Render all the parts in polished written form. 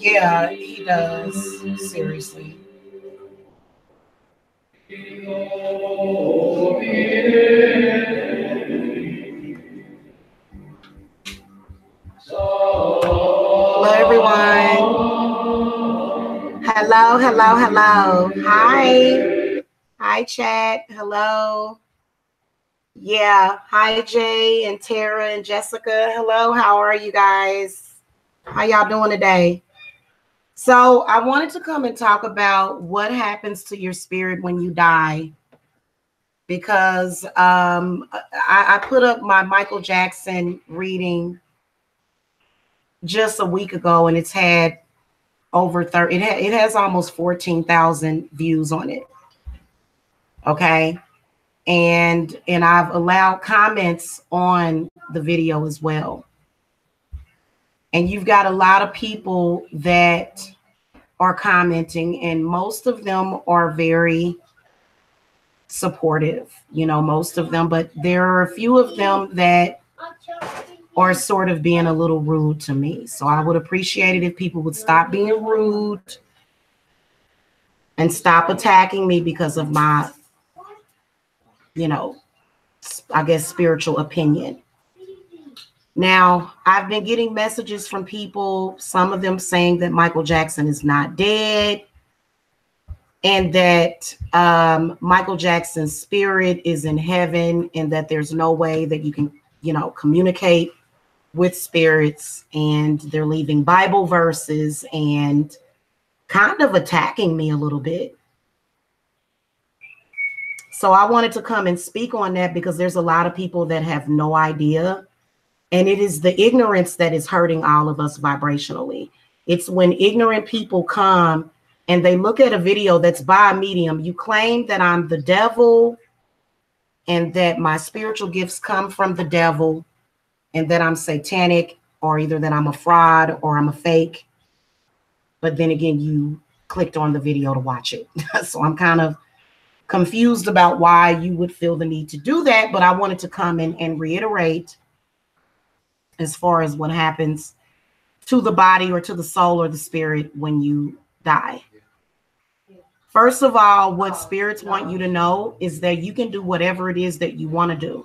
Yeah, he does. Seriously. Hello, everyone. Hello, hello, hello. Hi. Hi, chat. Hello. Yeah. Hi, Jay and Tara and Jessica. Hello. How are you guys? How y'all doing today? So I wanted to come and talk about what happens to your spirit when you die. Because I put up my Michael Jackson reading just a week ago, and it's had over 30. It has almost 14,000 views on it. Okay, and I've allowed comments on the video as well. And you've got a lot of people that are commenting, and most of them are very supportive, you know, most of them, but there are a few of them that are sort of being a little rude to me. So I would appreciate it if people would stop being rude and stop attacking me because of my, you know, I guess spiritual opinion. Now, I've been getting messages from people, some of them saying that Michael Jackson is not dead, and that Michael Jackson's spirit is in heaven, and that there's no way that you can, you know, communicate with spirits, and they're leaving Bible verses and kind of attacking me a little bit. So I wanted to come and speak on that because there's a lot of people that have no idea. And it is the ignorance that is hurting all of us vibrationally. It's when ignorant people come and they look at a video that's by a medium. You claim that I'm the devil and that my spiritual gifts come from the devil and that I'm satanic, or either that I'm a fraud or I'm a fake. But then again, you clicked on the video to watch it. So I'm kind of confused about why you would feel the need to do that. But I wanted to come in and reiterate as far as what happens to the body or to the soul or the spirit when you die. First of all, what spirits want you to know is that you can do whatever it is that you want to do.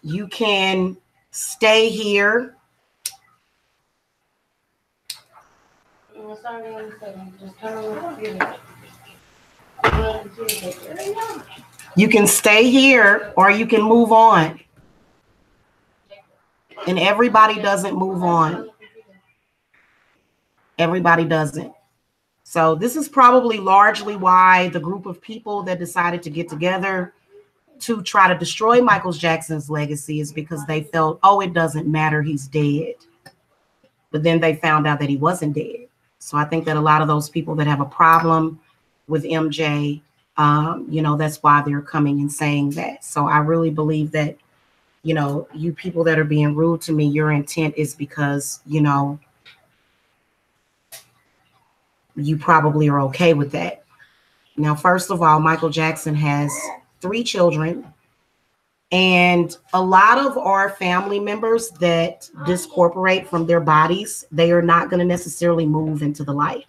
You can stay here. You can stay here or you can move on. And everybody doesn't move on. Everybody doesn't. So this is probably largely why the group of people that decided to get together to try to destroy Michael Jackson's legacy is because they felt, oh, it doesn't matter, he's dead. But then they found out that he wasn't dead. So I think that a lot of those people that have a problem with MJ, you know, that's why they're coming and saying that. So I really believe that, you know, you people that are being rude to me, your intent is because, you know, you probably are okay with that. Now, first of all, Michael Jackson has 3 children, and a lot of our family members that discorporate from their bodies, they are not going to necessarily move into the light.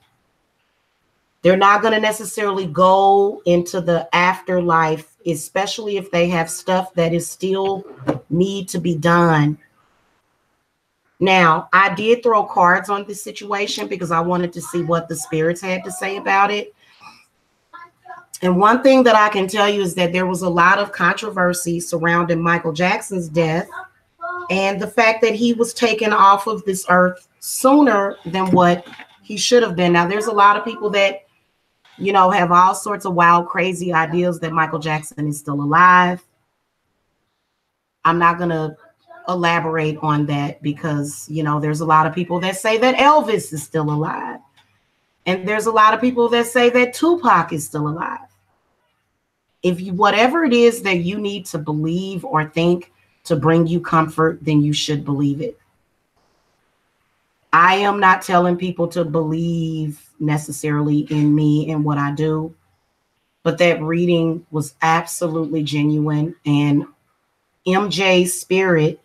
They're not going to necessarily go into the afterlife especially if they have stuff that is still need to be done. Now, I did throw cards on this situation because I wanted to see what the spirits had to say about it. And one thing that I can tell you is that there was a lot of controversy surrounding Michael Jackson's death and the fact that he was taken off of this earth sooner than what he should have been. Now, there's a lot of people that, you know, have all sorts of wild, crazy ideas that Michael Jackson is still alive. I'm not going to elaborate on that because, you know, there's a lot of people that say that Elvis is still alive. And there's a lot of people that say that Tupac is still alive. If you, whatever it is that you need to believe or think to bring you comfort, then you should believe it. I am not telling people to believe necessarily in me and what I do, but that reading was absolutely genuine. And MJ's spirit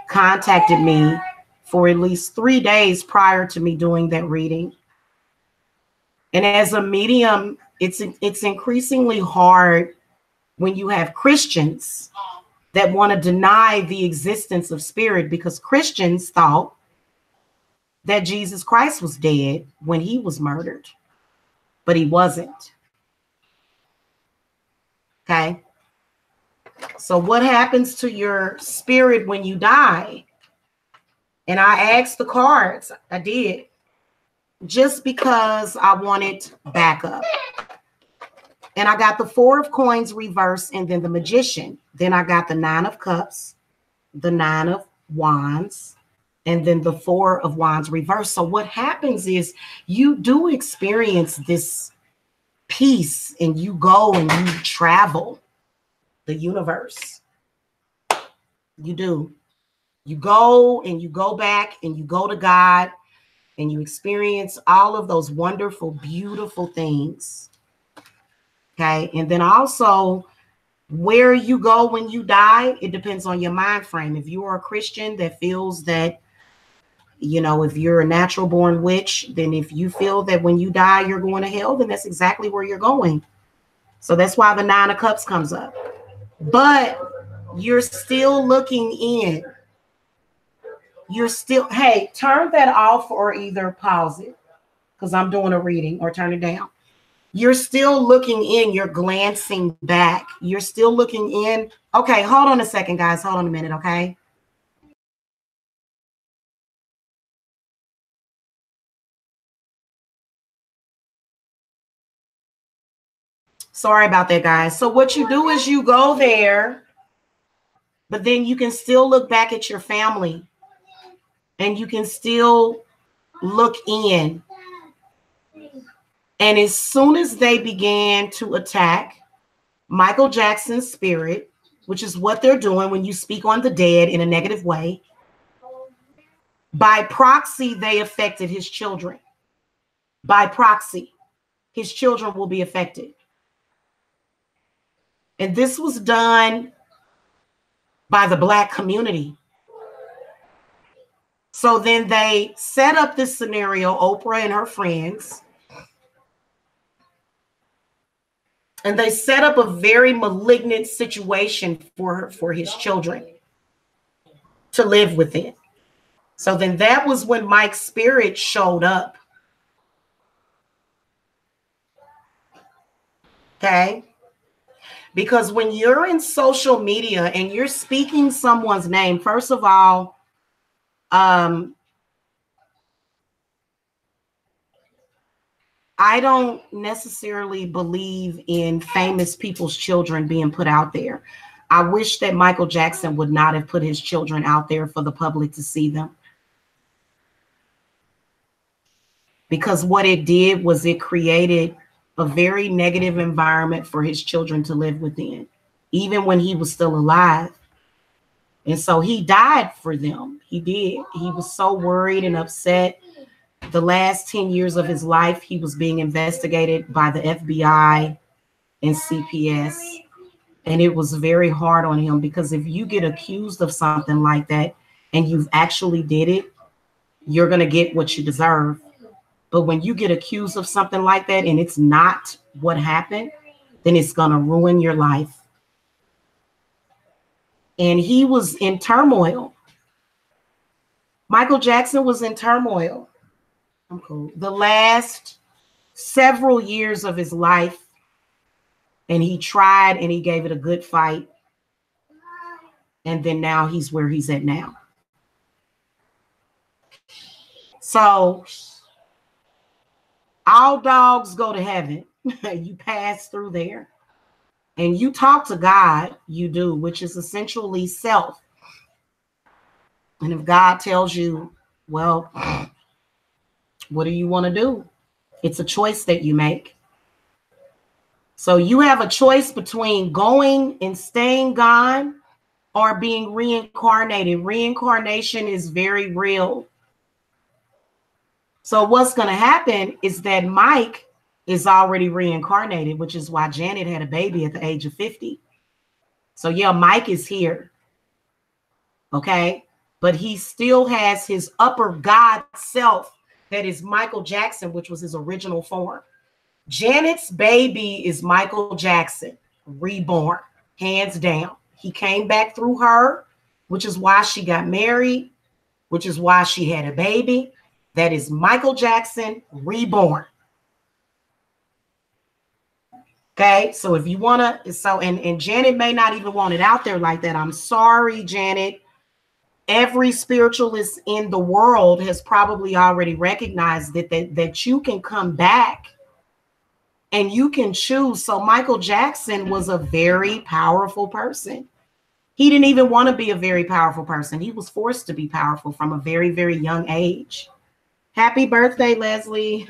contacted me for at least 3 days prior to me doing that reading. And as a medium, it's increasingly hard when you have Christians that want to deny the existence of spirit, because Christians thought that Jesus Christ was dead when he was murdered, but he wasn't. Okay. So what happens to your spirit when you die? And I asked the cards, I did, just because I wanted backup. And I got the 4 of coins reversed and then the magician. Then I got the 9 of cups, the 9 of wands, and then the 4 of wands reversed. So what happens is you do experience this peace and you go and you travel the universe. You do. You go and you go back and you go to God and you experience all of those wonderful, beautiful things. Okay. And then also where you go when you die, it depends on your mind frame. If you are a Christian that feels that, you know, if you're a natural born witch, then if you feel that when you die, you're going to hell, then that's exactly where you're going. So that's why the 9 of cups comes up. But you're still looking in. You're still, hey, turn that off or either pause it because I'm doing a reading, or turn it down. You're still looking in. You're glancing back. You're still looking in. Okay, hold on a second, guys. Hold on a minute, okay? Sorry about that, guys. So what you do is you go there, but then you can still look back at your family and you can still look in. And as soon as they began to attack Michael Jackson's spirit, which is what they're doing when you speak on the dead in a negative way, by proxy, they affected his children. By proxy, his children will be affected. And this was done by the Black community. So then they set up this scenario, Oprah and her friends, and they set up a very malignant situation for his children to live within. So then that was when Mike's spirit showed up. Okay? Because when you're in social media and you're speaking someone's name, first of all, I don't necessarily believe in famous people's children being put out there. I wish that Michael Jackson would not have put his children out there for the public to see them. Because what it did was it created a very negative environment for his children to live within, even when he was still alive. And so he died for them. He did. He was so worried and upset. The last 10 years of his life, he was being investigated by the FBI and CPS. And it was very hard on him, because if you get accused of something like that and you've actually did it, you're going to get what you deserve. But when you get accused of something like that and it's not what happened, then it's going to ruin your life. And he was in turmoil. Michael Jackson was in turmoil. I'm cool. The last several years of his life, and he tried and he gave it a good fight. And then now he's where he's at now. So all dogs go to heaven. You pass through there and you talk to God, you do, which is essentially self. And if God tells you, well, what do you want to do? It's a choice that you make. So you have a choice between going and staying gone or being reincarnated. Reincarnation is very real. So what's going to happen is that Mike is already reincarnated, which is why Janet had a baby at the age of 50. So yeah, Mike is here. Okay. But he still has his upper God self that is Michael Jackson, which was his original form. Janet's baby is Michael Jackson, reborn, hands down. He came back through her, which is why she got married, which is why she had a baby. That is Michael Jackson, reborn. Okay, so if you want to, and Janet may not even want it out there like that. I'm sorry, Janet. Every spiritualist in the world has probably already recognized that you can come back and you can choose. So Michael Jackson was a very powerful person. He didn't even want to be a very powerful person. He was forced to be powerful from a very, very young age. Happy birthday, Leslie.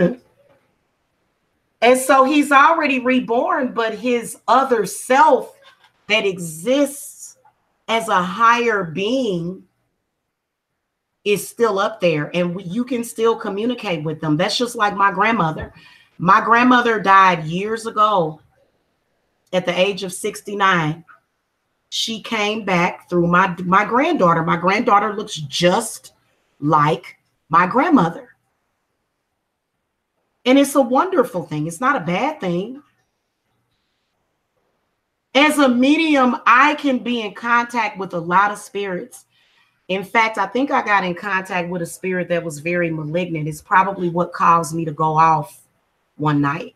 And so he's already reborn, but his other self that exists as a higher being is still up there, and you can still communicate with them. That's just like my grandmother. My grandmother died years ago at the age of 69. She came back through my granddaughter. My granddaughter looks just like my grandmother. And it's a wonderful thing. It's not a bad thing. As a medium, I can be in contact with a lot of spirits. In fact, I think I got in contact with a spirit that was very malignant. It's probably what caused me to go off one night.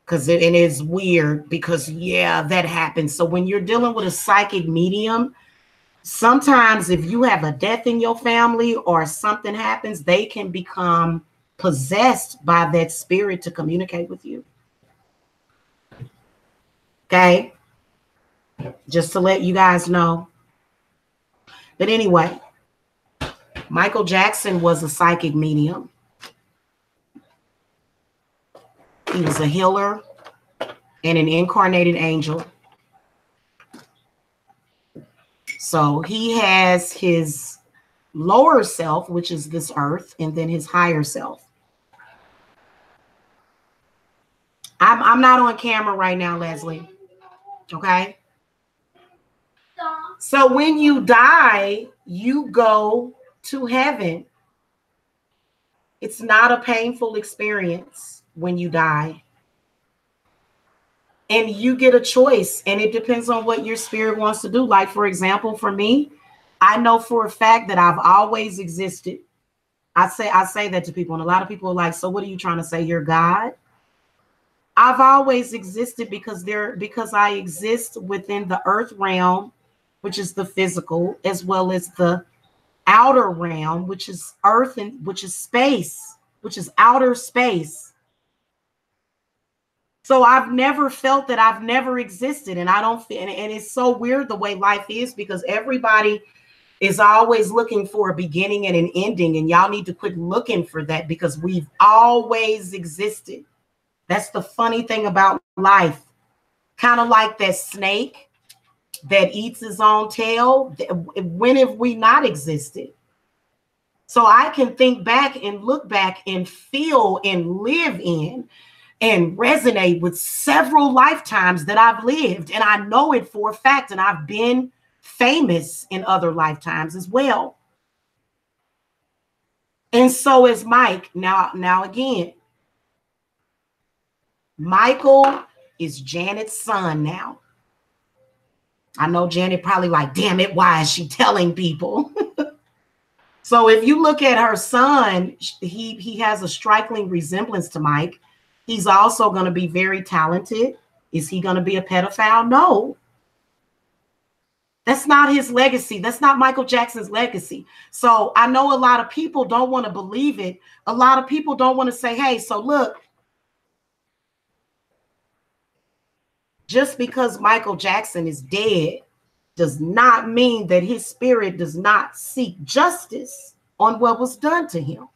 Because it is weird because, yeah, that happens. So when you're dealing with a psychic medium, sometimes if you have a death in your family or something happens, they can become possessed by that spirit to communicate with you. Okay? Just to let you guys know. But anyway, Michael Jackson was a psychic medium. He was a healer and an incarnated angel. So he has his lower self, which is this earth, and then his higher self. I'm not on camera right now, Leslie. Okay? So when you die, you go to heaven. It's not a painful experience when you die. And you get a choice, and it depends on what your spirit wants to do. Like, for example, for me, I know for a fact that I've always existed. I say that to people, and a lot of people are like, so what are you trying to say? You're God? I've always existed because I exist within the earth realm, which is the physical, as well as the outer realm, which is earth, and which is space, which is outer space. So I've never felt that I've never existed, and I don't feel, and it's so weird the way life is, because everybody is always looking for a beginning and an ending, and y'all need to quit looking for that, because we've always existed. That's the funny thing about life. Kind of like that snake that eats his own tail. When have we not existed? So I can think back and look back and feel and live in and resonate with several lifetimes that I've lived. And I know it for a fact. And I've been famous in other lifetimes as well. And so is Mike. Now again, Michael is Janet's son now. I know Janet probably like, damn it, why is she telling people? So if you look at her son, he has a striking resemblance to Mike. He's also going to be very talented. Is he going to be a pedophile? No. That's not his legacy. That's not Michael Jackson's legacy. So I know a lot of people don't want to believe it. A lot of people don't want to say, hey, so look, just because Michael Jackson is dead does not mean that his spirit does not seek justice on what was done to him.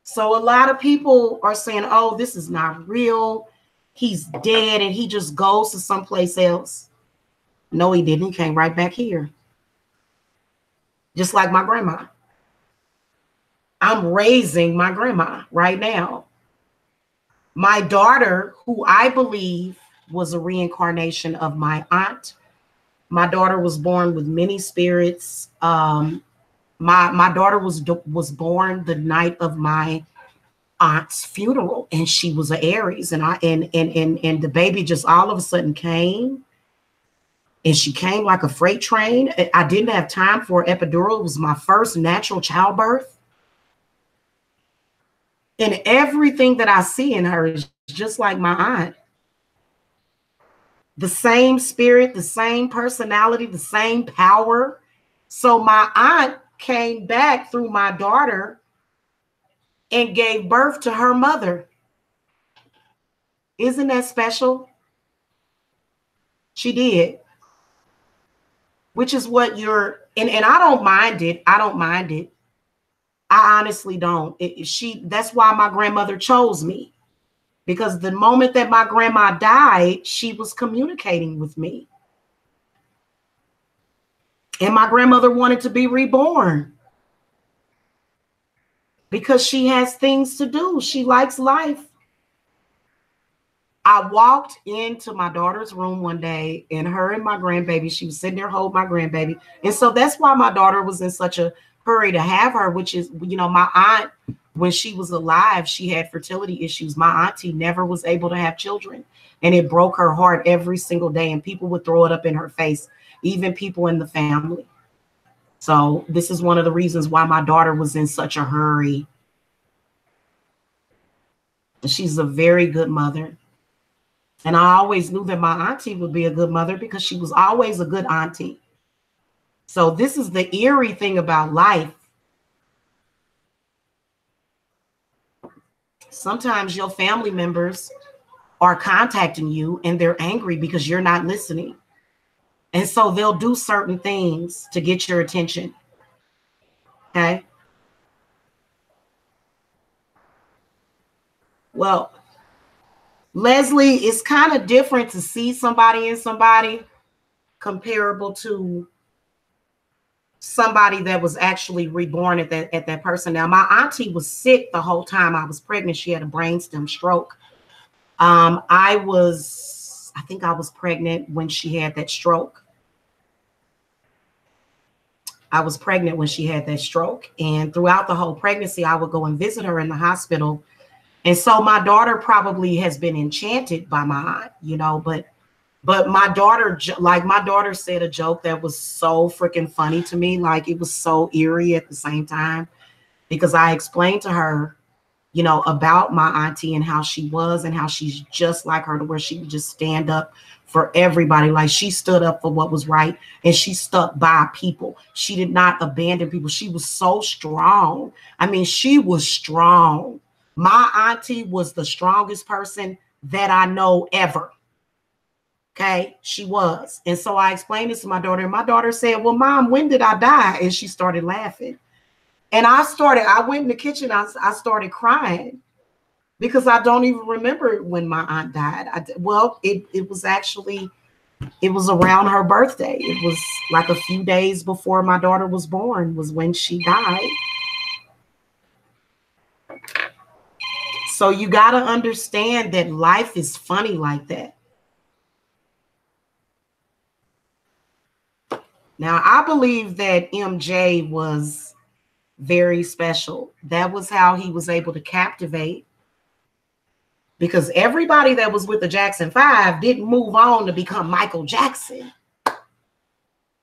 So a lot of people are saying, oh, this is not real. He's dead and he just goes to someplace else. No, he didn't. He came right back here. Just like my grandma. I'm raising my grandma right now. My daughter, who I believe was a reincarnation of my aunt. My daughter was born with many spirits. My daughter was born the night of my aunt's funeral, and she was an Aries, and the baby just all of a sudden came, and she came like a freight train. I didn't have time for an epidural. It was my first natural childbirth. And everything that I see in her is just like my aunt. The same spirit, the same personality, the same power. So my aunt came back through my daughter and gave birth to her mother. Isn't that special? She did. Which is what you're, and I don't mind it. I don't mind it. I honestly don't. That's why my grandmother chose me. Because the moment that my grandma died, she was communicating with me. And my grandmother wanted to be reborn. Because she has things to do. She likes life. I walked into my daughter's room one day, and her and my grandbaby, she was sitting there holding my grandbaby. And so that's why my daughter was in such a hurry to have her, which is, you know, my aunt, when she was alive, she had fertility issues. My auntie never was able to have children, and it broke her heart every single day. And people would throw it up in her face, even people in the family. So this is one of the reasons why my daughter was in such a hurry. She's a very good mother. And I always knew that my auntie would be a good mother because she was always a good auntie. So this is the eerie thing about life. Sometimes your family members are contacting you and they're angry because you're not listening. And so they'll do certain things to get your attention. Okay. Well, Leslie, it's kind of different to see somebody in somebody comparable to somebody that was actually reborn at that person. Now, my auntie was sick the whole time I was pregnant. She had a brainstem stroke. I think I was pregnant when she had that stroke. I was pregnant when she had that stroke. And throughout the whole pregnancy, I would go and visit her in the hospital. And so my daughter probably has been enchanted by my aunt, you know, but my daughter, like my daughter said a joke that was so freaking funny to me. Like it was so eerie at the same time, because I explained to her, you know, about my auntie and how she was and how she's just like her, to where she would just stand up for everybody. Like she stood up for what was right, and she stuck by people. She did not abandon people. She was so strong. I mean, she was strong. My auntie was the strongest person that I know ever. Okay, she was. And so I explained this to my daughter, and my daughter said, well, Mom, when did I die? And she started laughing. And I went in the kitchen, I started crying because I don't even remember when my aunt died. It was around her birthday. It was like a few days before my daughter was born was when she died. So you got to understand that life is funny like that. Now, I believe that MJ was very special. That was how he was able to captivate because everybody that was with the Jackson 5 didn't move on to become Michael Jackson.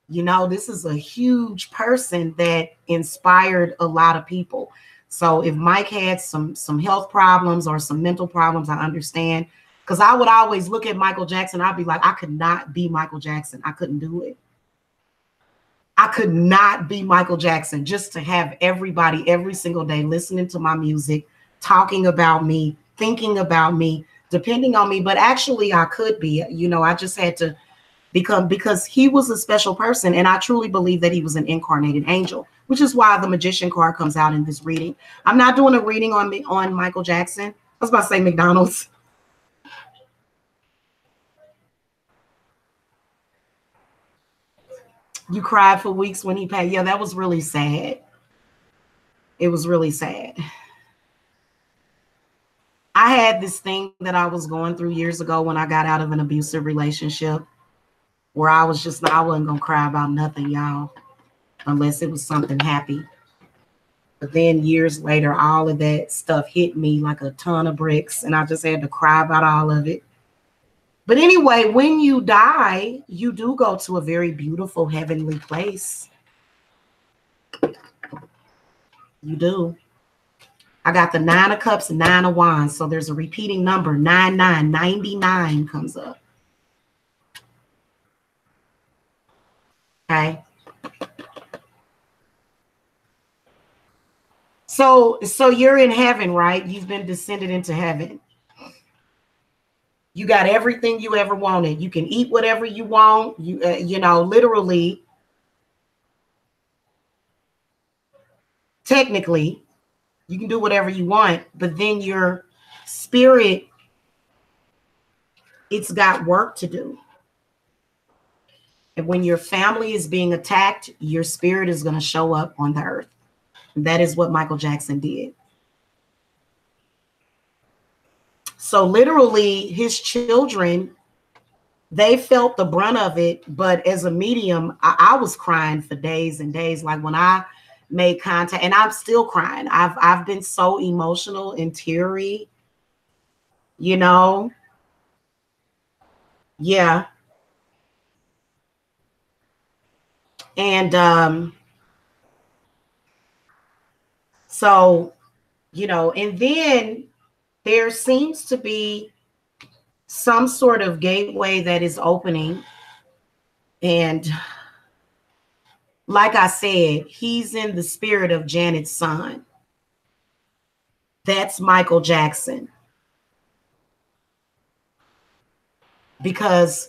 You know, this is a huge person that inspired a lot of people. So if Mike had some health problems or some mental problems, I understand. Because I would always look at Michael Jackson. I'd be like, I could not be Michael Jackson. I couldn't do it. I could not be Michael Jackson, just to have everybody every single day listening to my music, talking about me, thinking about me, depending on me. But actually, I could be. You know, I just had to become, because he was a special person. And I truly believe that he was an incarnated angel, which is why the magician card comes out in this reading. I'm not doing a reading on Michael Jackson. I was about to say McDonald's. You cried for weeks when he passed. Yeah, that was really sad. It was really sad. I had this thing that I was going through years ago when I got out of an abusive relationship, where I wasn't going to cry about nothing, y'all, unless it was something happy. But then years later, all of that stuff hit me like a ton of bricks, and I just had to cry about all of it. But anyway, when you die, you do go to a very beautiful heavenly place. You do. I got the 9 of Cups and 9 of Wands. So there's a repeating number, 99 comes up. Okay. So you're in heaven, right? You've been descended into heaven. You got everything you ever wanted. You can eat whatever you want. You know, literally, technically, you can do whatever you want, but then your spirit, it's got work to do. And when your family is being attacked, your spirit is going to show up on the earth. That is what Michael Jackson did. So literally, his children, they felt the brunt of it. But as a medium, I was crying for days and days. Like when I made contact, and I'm still crying. I've been so emotional and teary, you know. Yeah. And so, you know, and then there seems to be some sort of gateway that is opening. And like I said, he's in the spirit of Janet's son. That's Michael Jackson. Because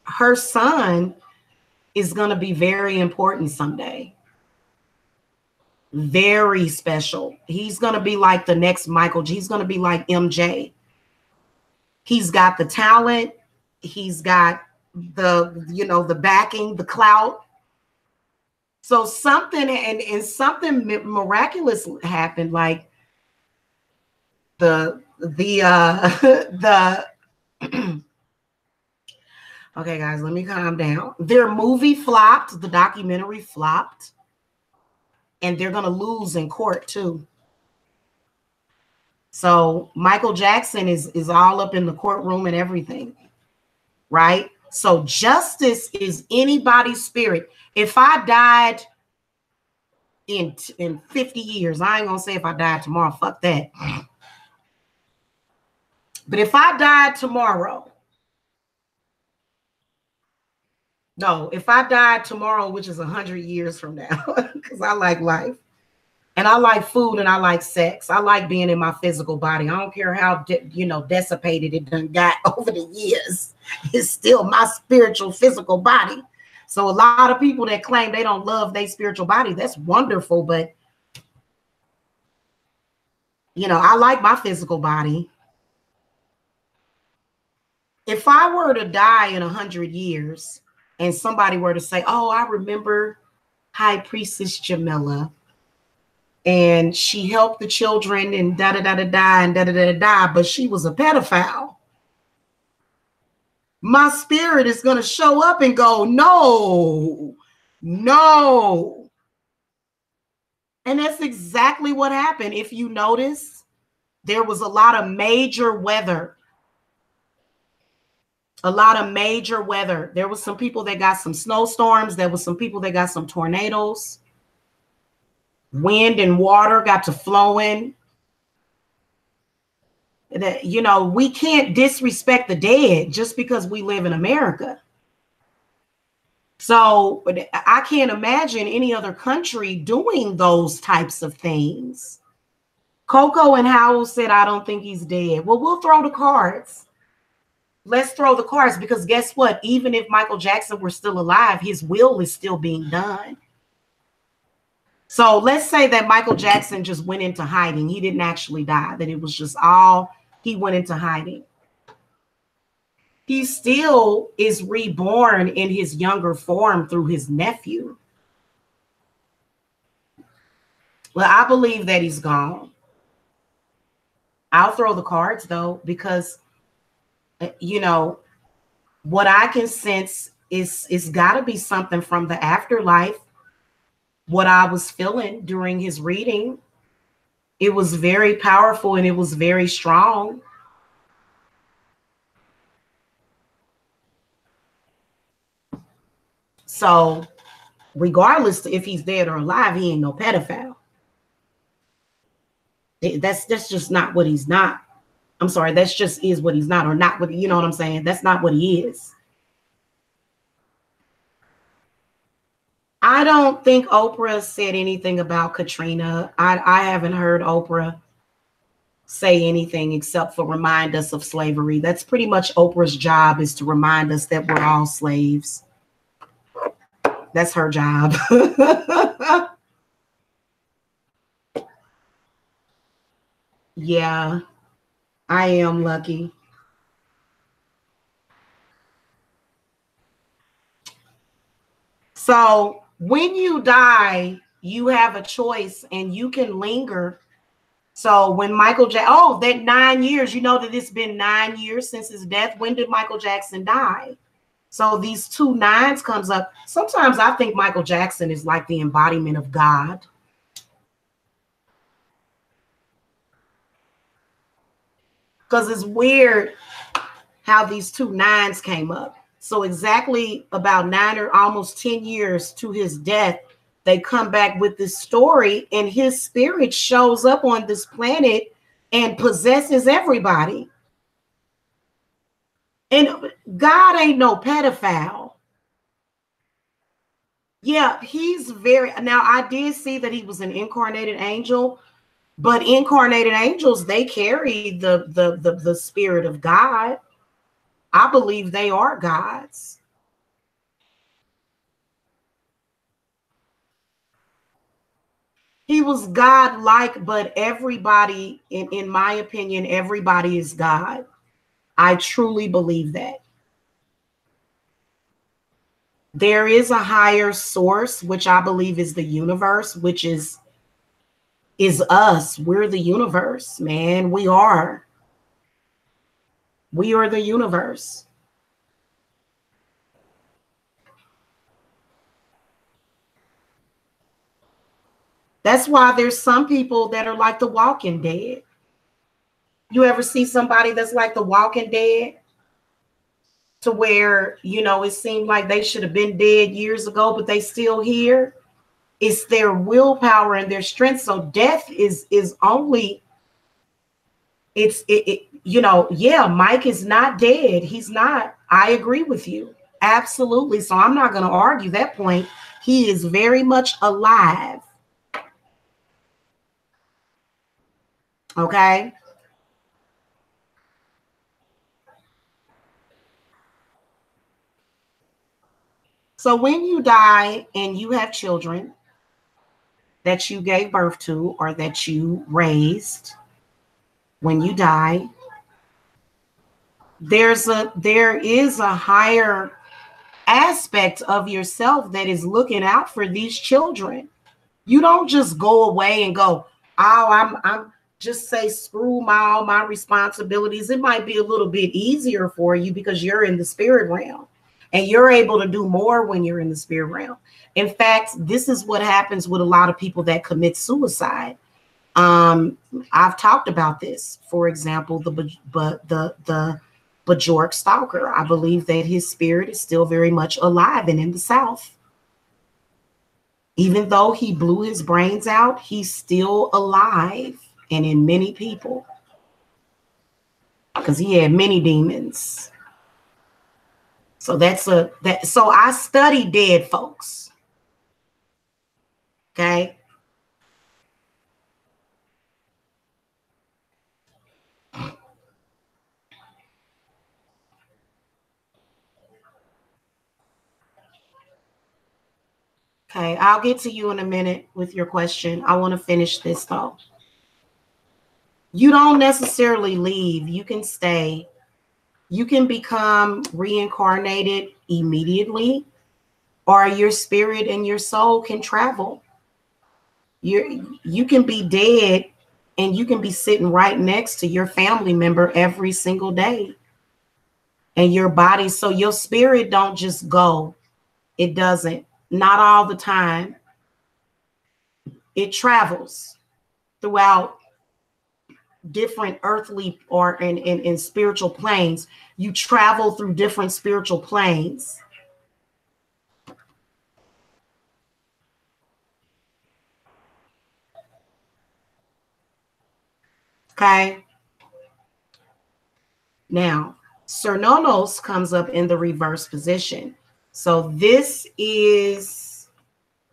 her son is going to be very important someday. Very special. He's going to be like the next Michael. He's going to be like MJ. He's got the talent. He's got the, you know, the backing, the clout. So something, and something miraculous happened, like the okay, guys, let me calm down. Their movie flopped, the documentary flopped, and they're gonna lose in court too. So Michael Jackson is all up in the courtroom and everything, right? So justice is anybody's spirit. If I died in 50 years, I ain't gonna say if I died tomorrow, fuck that. But if I died tomorrow, no, if I died tomorrow, which is 100 years from now, because I like life and I like food and I like sex. I like being in my physical body. I don't care how, you know, dissipated it done got over the years. It's still my spiritual physical body. So a lot of people that claim they don't love their spiritual body, that's wonderful. But, you know, I like my physical body. If I were to die in 100 years and somebody were to say, oh, I remember High Priestess Jamila, and she helped the children and da-da-da-da-da and da-da-da-da-da, but she was a pedophile. My spirit is going to show up and go, no, no. And that's exactly what happened. If you notice, There was a lot of major weather. A lot of major weather. There was some people that got some snowstorms. There was some people that got some tornadoes. Wind and water got to flowing. That, you know, we can't disrespect the dead just because we live in America. So I can't imagine any other country doing those types of things. Coco and Howell said, I don't think he's dead. Well, we'll throw the cards. Let's throw the cards, because guess what? Even if Michael Jackson were still alive, his will is still being done. So let's say that Michael Jackson just went into hiding. He didn't actually die, that it was just all, he went into hiding. He still is reborn in his younger form through his nephew. Well, I believe that he's gone. I'll throw the cards though, because, you know, what I can sense is it's got to be something from the afterlife. What I was feeling during his reading, it was very powerful and it was very strong. So regardless if he's dead or alive, he ain't no pedophile. That's just not what he's not. I'm sorry, that's just is what he's not, or not what, you know what I'm saying? That's not what he is. I don't think Oprah said anything about Katrina. I haven't heard Oprah say anything except for remind us of slavery. That's pretty much Oprah's job, is to remind us that we're all slaves. That's her job. Yeah, I am lucky. So when you die, you have a choice and you can linger. So when Michael Jackson, oh, that 9 years, you know that it's been 9 years since his death. When did Michael Jackson die? So these 2 nines comes up. Sometimes I think Michael Jackson is like the embodiment of God. Because it's weird how these 2 nines came up. So exactly about 9 or almost 10 years to his death, they come back with this story, and his spirit shows up on this planet and possesses everybody. And God ain't no pedophile. Yeah, he's very, now I did see that he was an incarnated angel, but incarnated angels, they carry the spirit of God. I believe they are gods. He was God-like, but everybody, in my opinion, everybody is God. I truly believe that. There is a higher source, which I believe is the universe, which is us. We're the universe, man. We are. We are the universe. That's why there's some people that are like the Walking Dead. You ever see somebody that's like the Walking Dead? To where, you know, it seemed like they should have been dead years ago, but they still here. It's their willpower and their strength. So death is only, you know, yeah, Mike is not dead. He's not. I agree with you. Absolutely. So I'm not going to argue that point. He is very much alive. Okay. So when you die and you have children that you gave birth to or that you raised, when you die, there is a higher aspect of yourself that is looking out for these children. You don't just go away and go, oh, I'm just say screw all my responsibilities. It might be a little bit easier for you because you're in the spirit realm and you're able to do more when you're in the spirit realm. In fact, this is what happens with a lot of people that commit suicide. I've talked about this. For example, the Bajork Stalker. I believe that his spirit is still very much alive and in the South. Even though he blew his brains out, he's still alive and in many people because he had many demons. So so I study dead folks. Okay. Okay, I'll get to you in a minute with your question. I want to finish this though. You don't necessarily leave. You can stay. You can become reincarnated immediately, or your spirit and your soul can travel. You can be dead and you can be sitting right next to your family member every single day. And your body, so your spirit don't just go. It doesn't. Not all the time. It travels throughout different earthly or in spiritual planes. You travel through different spiritual planes. Okay. Now, Cernonos comes up in the reverse position. So this is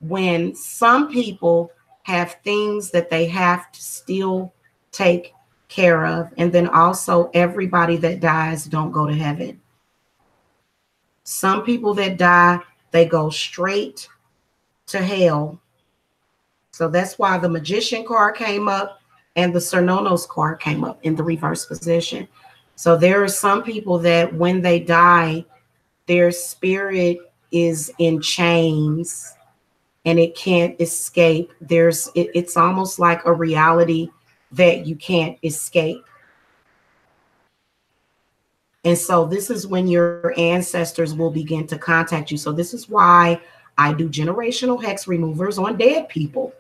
when some people have things that they have to still take care of. And then also everybody that dies don't go to heaven. Some people that die, they go straight to hell. So that's why the Magician card came up and the Cernonos card came up in the reverse position. So there are some people that when they die, their spirit is in chains and it can't escape. It's almost like a reality that you can't escape. And so this is when your ancestors will begin to contact you. So this is why I do generational hex removers on dead people.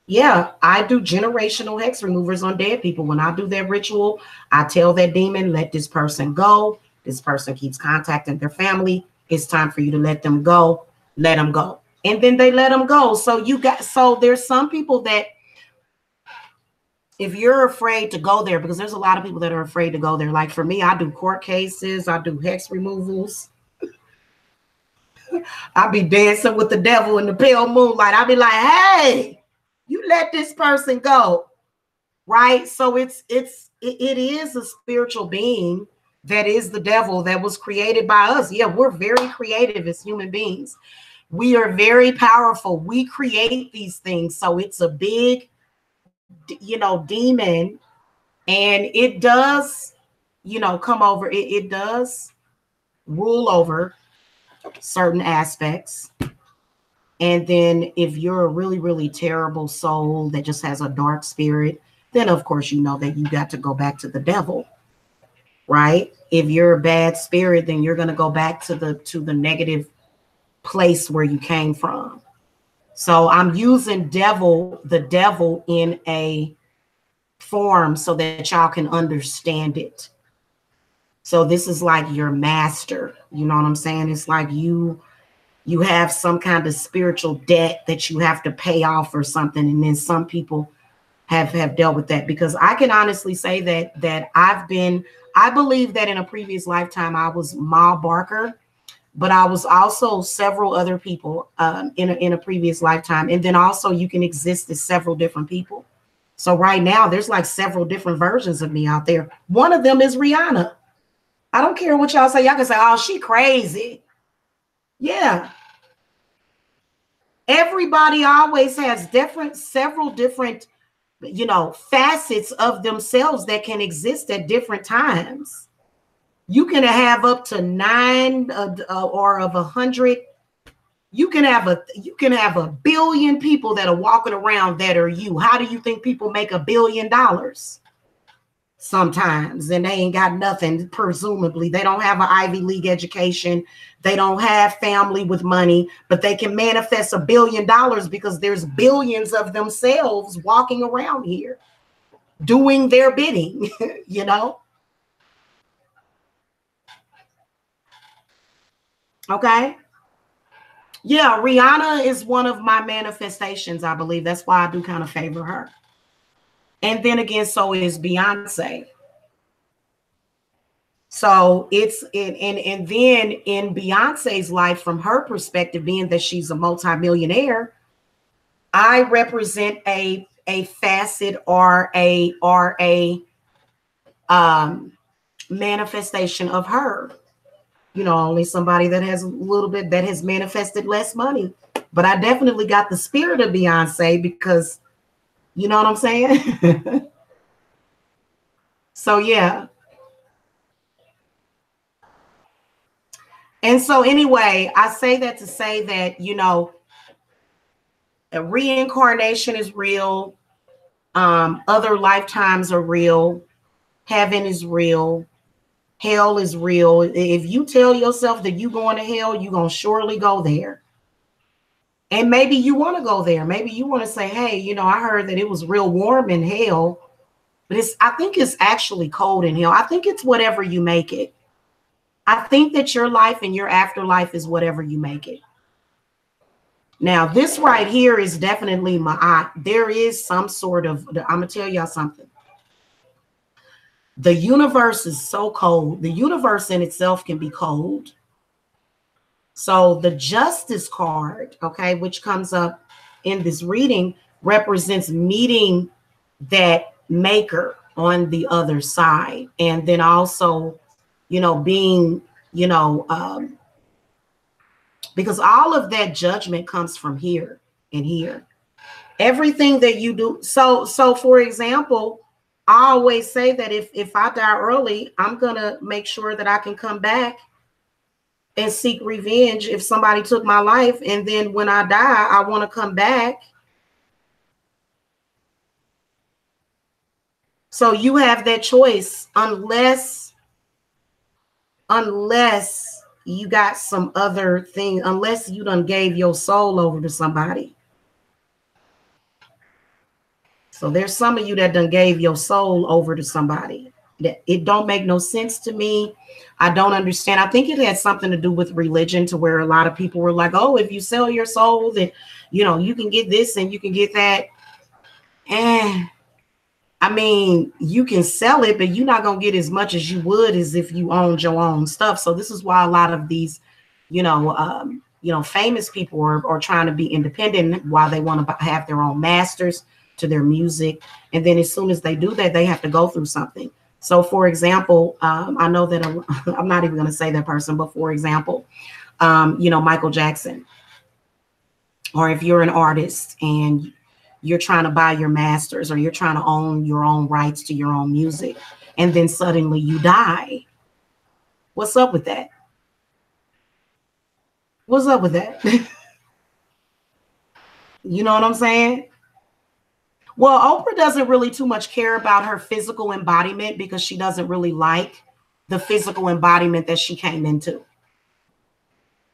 Yeah, I do generational hex removers on dead people. When I do that ritual, I tell that demon, let this person go. This person keeps contacting their family. It's time for you to let them go. Let them go. And then they let them go. So there's some people that if you're afraid to go there, because there's a lot of people that are afraid to go there. Like for me, I do court cases. I do hex removals. I be dancing with the devil in the pale moonlight. I be like, hey, you let this person go, right? So it is a spiritual being that is the devil that was created by us. Yeah, we're very creative as human beings. We are very powerful. We create these things. So it's a big, demon, and it does, come over. It does rule over certain aspects. And then if you're a really, really terrible soul that just has a dark spirit, then of course, you know that you got to go back to the devil, right? If you're a bad spirit, then you're going to go back to the negative place where you came from. So I'm using the devil in a form so that y'all can understand it. So this is like your master, you know what I'm saying? It's like you have some kind of spiritual debt that you have to pay off or something. And then some people have dealt with that, because I can honestly say that I believe that in a previous lifetime, I was Ma Barker, but I was also several other people in a previous lifetime. And then also you can exist as several different people. So right now there's like several different versions of me out there. One of them is Rihanna. I don't care what y'all say. Y'all can say, oh, she crazy. Yeah. Everybody always has several different, facets of themselves that can exist at different times. You can have up to 9 or of 100. You can have a billion people that are walking around that are you. How do you think people make $1 billion? sometimes, and they ain't got nothing. Presumably they don't have an Ivy League education, they don't have family with money, but they can manifest $1 billion because there's billions of themselves walking around here doing their bidding. You know. Okay. Yeah, Rihanna is one of my manifestations, I believe. That's why I do kind of favor her. And then again, so is Beyonce. So it's and then in Beyonce's life, from her perspective, being that she's a multimillionaire, I represent a facet or a manifestation of her. You know, only somebody that has a little bit, that has manifested less money. But I definitely got the spirit of Beyonce, because you know what I'm saying? So yeah. And so anyway, I say that to say that, you know, a reincarnation is real. Other lifetimes are real. Heaven is real. Hell is real. If you tell yourself that you're going to hell, you're going to surely go there. And maybe you want to go there. Maybe you want to say, hey, you know, I heard that it was real warm in hell, but I think it's actually cold in hell. I think it's whatever you make it. I think that your life and your afterlife is whatever you make it. Now, this right here is definitely there is some sort of, I'm going to tell y'all something. The universe is so cold. The universe in itself can be cold. So the Justice card, okay, which comes up in this reading, represents meeting that maker on the other side. And then also, you know, being, you know, because all of that judgment comes from here and here. Everything that you do. So for example, I always say that if I die early, I'm going to make sure that I can come back and seek revenge if somebody took my life. And then when I die, I want to come back. So you have that choice, unless you got some other thing, unless you done gave your soul over to somebody. So there's some of you that done gave your soul over to somebody. That it don't make no sense to me. I don't understand. I think it had something to do with religion, to where a lot of people were like, oh, if you sell your soul, then, you know, you can get this and you can get that. And I mean, you can sell it, but you're not going to get as much as you would as if you owned your own stuff. So this is why a lot of these, you know, famous people are trying to be independent, while they want to have their own masters to their music. And then as soon as they do that, they have to go through something. So for example, I know that I'm not even going to say that person, but for example, you know, Michael Jackson, or if you're an artist and you're trying to buy your masters, or you're trying to own your own rights to your own music, and then suddenly you die. What's up with that? What's up with that? You know what I'm saying? Well, Oprah doesn't really too much care about her physical embodiment, because she doesn't really like the physical embodiment that she came into.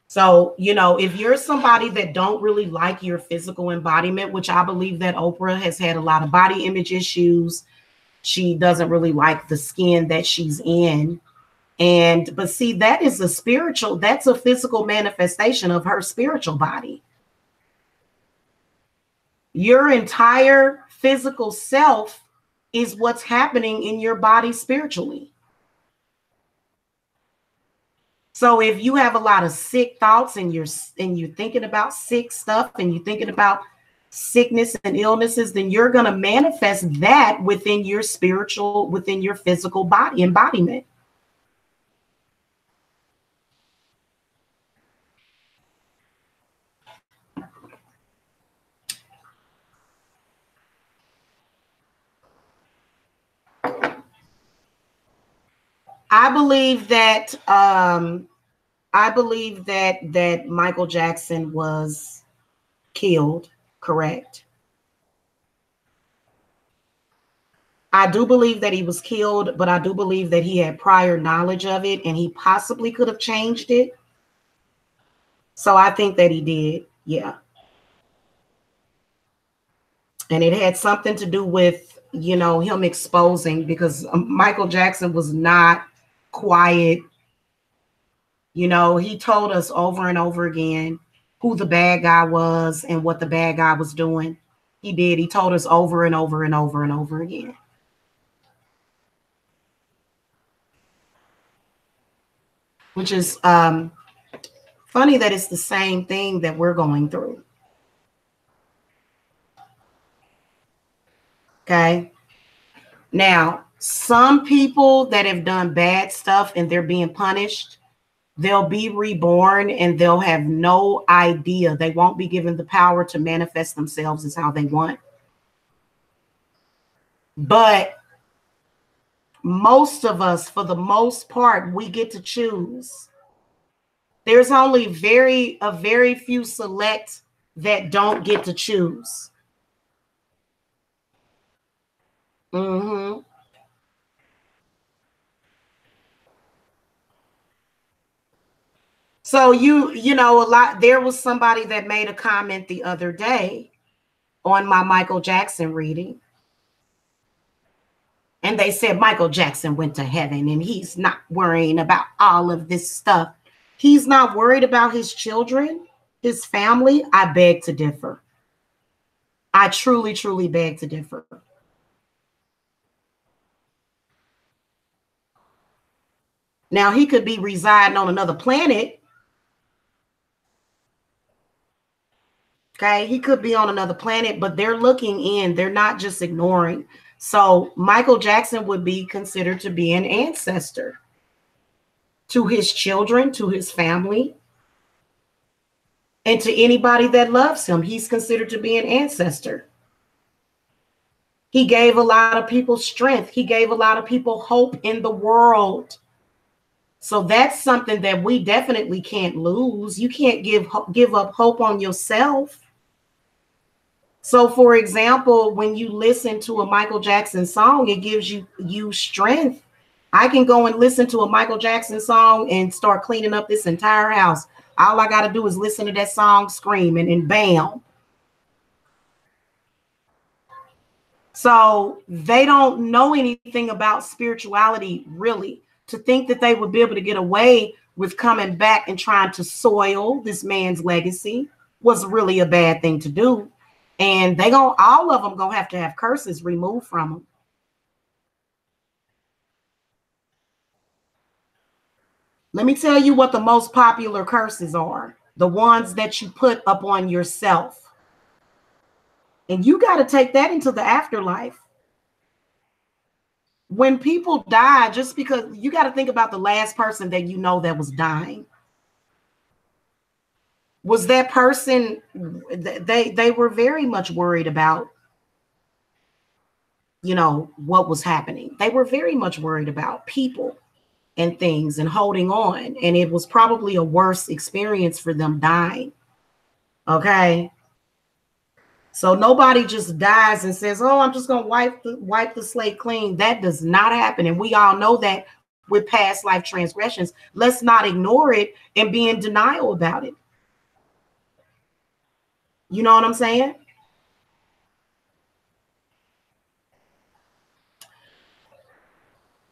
So, you know, if you're somebody that don't really like your physical embodiment, which I believe that Oprah has had a lot of body image issues, she doesn't really like the skin that she's in. But see, that is that's a physical manifestation of her spiritual body. Your entire physical self is what's happening in your body spiritually. So if you have a lot of sick thoughts and you're thinking about sick stuff, and you're thinking about sickness and illnesses, then you're going to manifest that within your physical body embodiment. I believe that that Michael Jackson was killed, correct? I do believe that he was killed, but I do believe that he had prior knowledge of it and he possibly could have changed it. So I think that he did. Yeah. And it had something to do with, you know, him exposing, because Michael Jackson was not quiet. You know, he told us over and over again who the bad guy was and what the bad guy was doing. He did. He told us over and over and over and over again. Which is funny that it's the same thing that we're going through. Okay. Now, some people that have done bad stuff and they're being punished, they'll be reborn and they'll have no idea. They won't be given the power to manifest themselves as how they want. But most of us, for the most part, we get to choose. There's only a very few select that don't get to choose. Mm-hmm. So you know, there was somebody that made a comment the other day on my Michael Jackson reading. And they said Michael Jackson went to heaven and he's not worrying about all of this stuff. He's not worried about his children, his family. I beg to differ. I truly, truly beg to differ. Now, he could be residing on another planet. Okay, he could be on another planet, but they're looking in. They're not just ignoring. So Michael Jackson would be considered to be an ancestor to his children, to his family, and to anybody that loves him. He's considered to be an ancestor. He gave a lot of people strength. He gave a lot of people hope in the world. So that's something that we definitely can't lose. You can't give up hope on yourself. So, for example, when you listen to a Michael Jackson song, it gives you strength. I can go and listen to a Michael Jackson song and start cleaning up this entire house. All I got to do is listen to that song, scream, and bam. So they don't know anything about spirituality, really, to think that they would be able to get away with coming back and trying to soil this man's legacy was really a bad thing to do. And all of them gonna have to have curses removed from them. Let me tell you what the most popular curses are. The ones that you put upon yourself. And you got to take that into the afterlife. When people die, just because you got to think about the last person that you know that was dying. Was that person, they were very much worried about, you know, what was happening. They were very much worried about people and things and holding on. And it was probably a worse experience for them dying. Okay. So nobody just dies and says, oh, I'm just going to wipe the slate clean. That does not happen. And we all know that with past life transgressions. Let's not ignore it and be in denial about it. You know what I'm saying?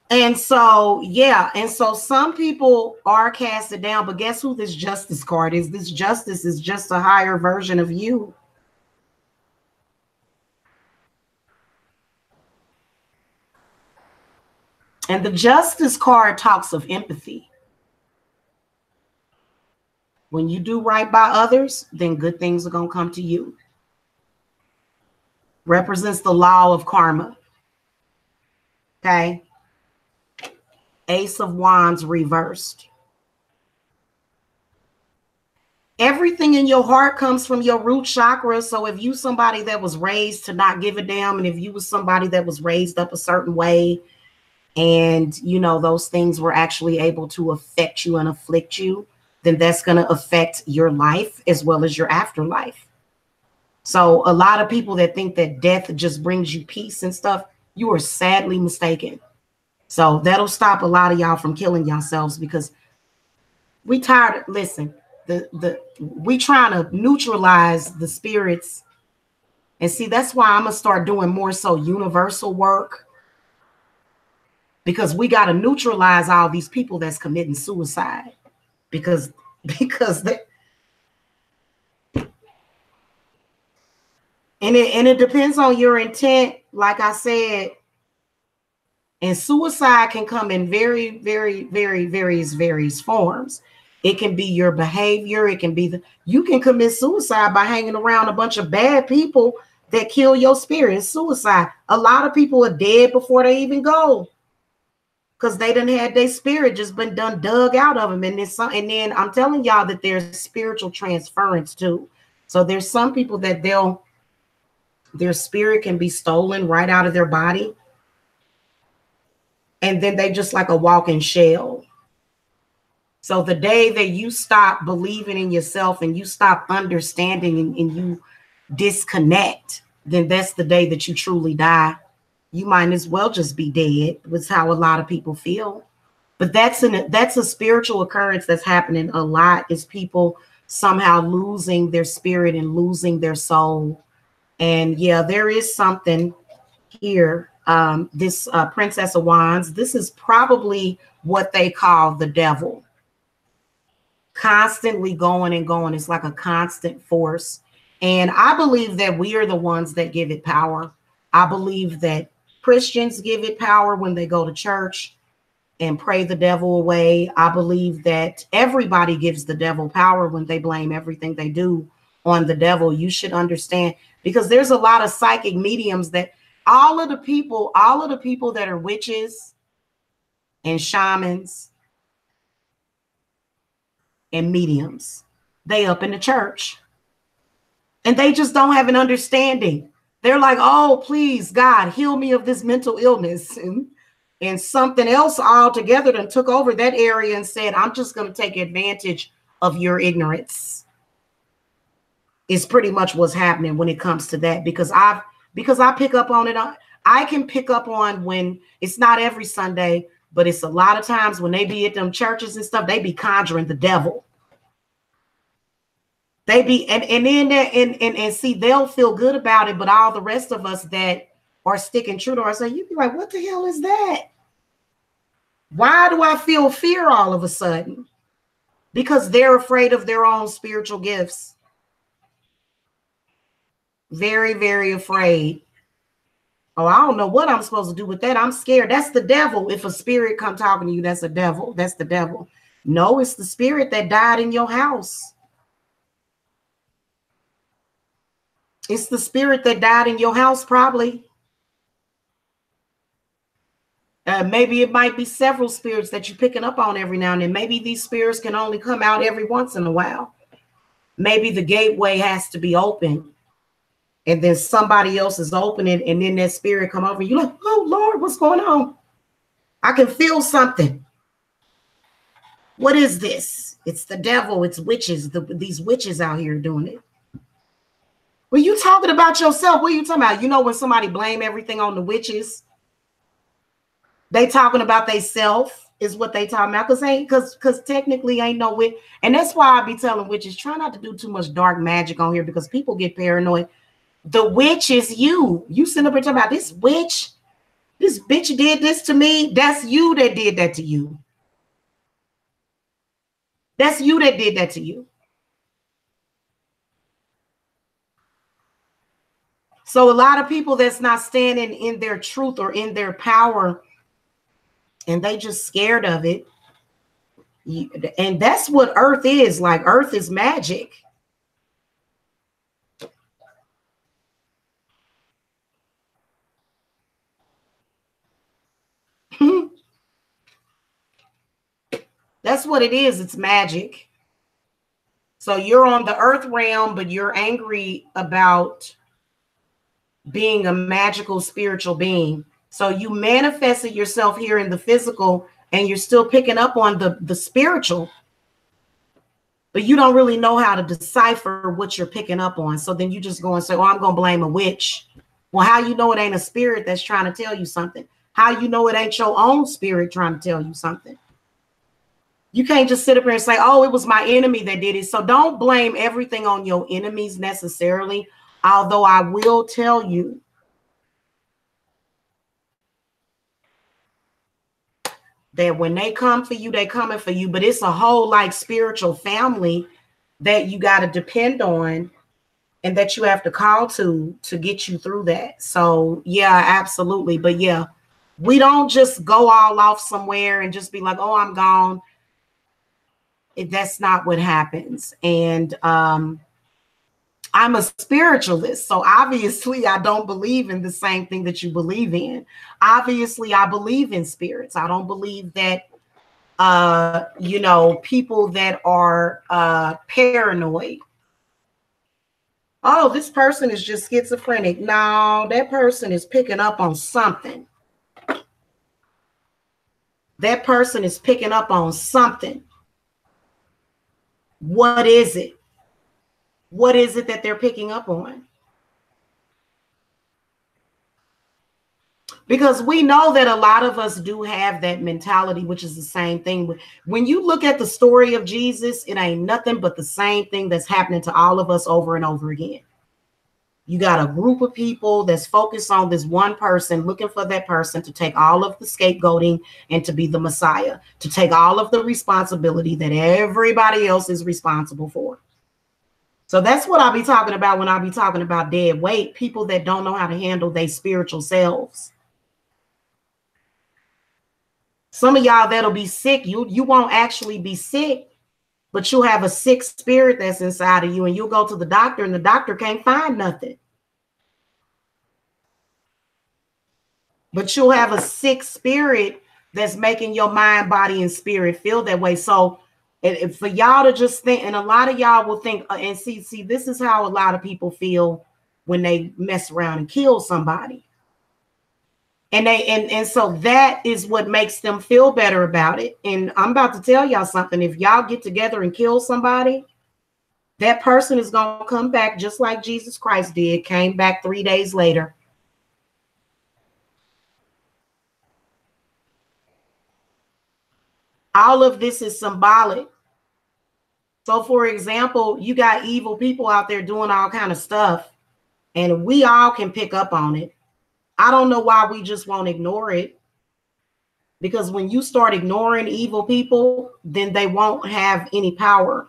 And so, yeah. And so some people are casted down, but guess who this justice card is? This justice is just a higher version of you. And the justice card talks of empathy. When you do right by others, then good things are going to come to you. Represents the law of karma. Okay. Ace of Wands reversed. Everything in your heart comes from your root chakra. So if you somebody that was raised to not give a damn, and if you was somebody that was raised up a certain way, and you know those things were actually able to affect you and afflict you, then that's going to affect your life as well as your afterlife. So a lot of people that think that death just brings you peace and stuff, You are sadly mistaken. So that'll stop a lot of y'all from killing yourselves, because we tired. Listen, we trying to neutralize the spirits. And see, that's why I'm gonna start doing more so universal work, because we got to neutralize all these people that's committing suicide, because they, and it depends on your intent, like I said. And suicide can come in very, very, very, various forms. It can be your behavior. It can be you can commit suicide by hanging around a bunch of bad people that kill your spirit. It's suicide. A lot of people are dead before they even go, because they done had their spirit just been dug out of them. And then I'm telling y'all that there's spiritual transference too. So there's some people that their spirit can be stolen right out of their body. And then they just like a walking shell. So the day that you stop believing in yourself and you stop understanding and you disconnect, then that's the day that you truly die. You might as well just be dead. That's how a lot of people feel. But that's a spiritual occurrence that's happening a lot, is people somehow losing their spirit and losing their soul. And yeah, there is something here. This Princess of Wands, this is probably what they call the devil. Constantly going and going. It's like a constant force. And I believe that we are the ones that give it power. I believe that Christians give it power when they go to church and pray the devil away. I believe that everybody gives the devil power when they blame everything they do on the devil. You should understand, because there's a lot of psychic mediums that all of the people that are witches and shamans and mediums, they up in the church and they just don't have an understanding. They're like, oh, please, God, heal me of this mental illness. And something else altogether then took over that area and said, I'm just going to take advantage of your ignorance. Is pretty much what's happening when it comes to that, because I pick up on it. I can pick up on when it's not every Sunday, but it's a lot of times when they be at them churches and stuff, they be conjuring the devil. They be and see, they'll feel good about it, but all the rest of us that are sticking true to ourselves, you'd be like, what the hell is that? Why do I feel fear all of a sudden? Because they're afraid of their own spiritual gifts. Very, very afraid. Oh, I don't know what I'm supposed to do with that. I'm scared. That's the devil. If a spirit come talking to you, that's a devil. That's the devil. No, it's the spirit that died in your house. It's the spirit that died in your house, probably. Maybe it might be several spirits that you're picking up on every now and then. Maybe these spirits can only come out every once in a while. Maybe the gateway has to be open, and then somebody else is opening, and then that spirit come over. You're like, oh, Lord, what's going on? I can feel something. What is this? It's the devil. It's witches. These witches out here doing it. Were you talking about yourself? What are you talking about? You know, when somebody blame everything on the witches, they talking about they self is what they talking about. Because technically ain't no witch. And that's why I be telling witches, try not to do too much dark magic on here, because people get paranoid. The witch is you. You sitting up here talking about this witch. This bitch did this to me. That's you that did that to you. That's you that did that to you. So a lot of people that's not standing in their truth or in their power, and they just scared of it. And that's what earth is. Like, earth is magic. That's what it is. It's magic. So you're on the earth realm, but you're angry about being a magical spiritual being. So you manifested yourself here in the physical, and you're still picking up on the spiritual, but you don't really know how to decipher what you're picking up on. So then you just go and say, oh, I'm going to blame a witch. Well, how you know it ain't a spirit that's trying to tell you something? How you know it ain't your own spirit trying to tell you something? You can't just sit up here and say, oh, it was my enemy that did it. So don't blame everything on your enemies necessarily. Although I will tell you that when they come for you, they coming for you. But it's a whole like spiritual family that you got to depend on and that you have to call to get you through that. So yeah, absolutely. But yeah, we don't just go all off somewhere and just be like, oh, I'm gone. That's not what happens. And I'm a spiritualist, so obviously I don't believe in the same thing that you believe in. Obviously, I believe in spirits. I don't believe that you know, people that are paranoid. Oh, this person is just schizophrenic. No, that person is picking up on something. That person is picking up on something. What is it? What is it that they're picking up on? Because we know that a lot of us do have that mentality, which is the same thing. When you look at the story of Jesus, it ain't nothing but the same thing that's happening to all of us over and over again. You got a group of people that's focused on this one person, looking for that person to take all of the scapegoating and to be the Messiah, to take all of the responsibility that everybody else is responsible for. So that's what I'll be talking about when I'll be talking about dead weight, people that don't know how to handle their spiritual selves. Some of y'all that'll be sick, you won't actually be sick, but you'll have a sick spirit that's inside of you, and you'll go to the doctor and the doctor can't find nothing. But you'll have a sick spirit that's making your mind, body, and spirit feel that way. So for y'all to just think, and a lot of y'all will think, and see, this is how a lot of people feel when they mess around and kill somebody. And so that is what makes them feel better about it. And I'm about to tell y'all something. If y'all get together and kill somebody, that person is going to come back just like Jesus Christ did, came back 3 days later. All of this is symbolic. So, for example, you got evil people out there doing all kind of stuff, and we all can pick up on it. I don't know why we just won't ignore it. Because when you start ignoring evil people, then they won't have any power.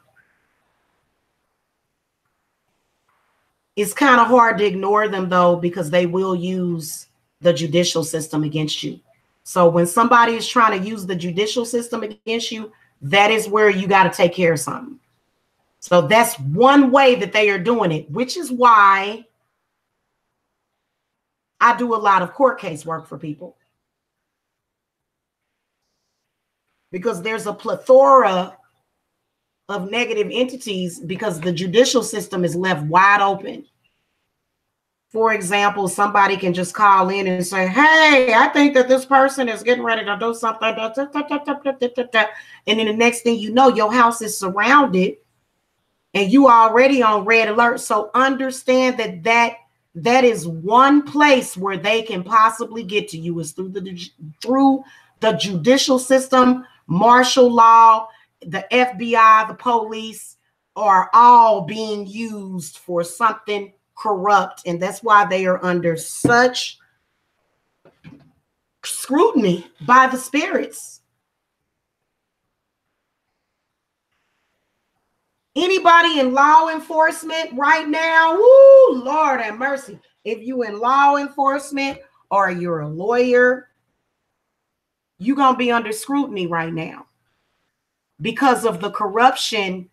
It's kind of hard to ignore them, though, because they will use the judicial system against you. So when somebody is trying to use the judicial system against you, that is where you got to take care of something. So that's one way that they are doing it, which is why I do a lot of court case work for people. Because there's a plethora of negative entities because the judicial system is left wide open. For example, somebody can just call in and say, hey, I think that this person is getting ready to do something. And then the next thing you know, your house is surrounded and you already on red alert. So understand that is one place where they can possibly get to you is through the judicial system, martial law, the FBI, the police are all being used for something corrupt. And that's why they are under such scrutiny by the spirits. Anybody in law enforcement right now, woo, Lord have mercy. If you in law enforcement or you're a lawyer, you're going to be under scrutiny right now because of the corruption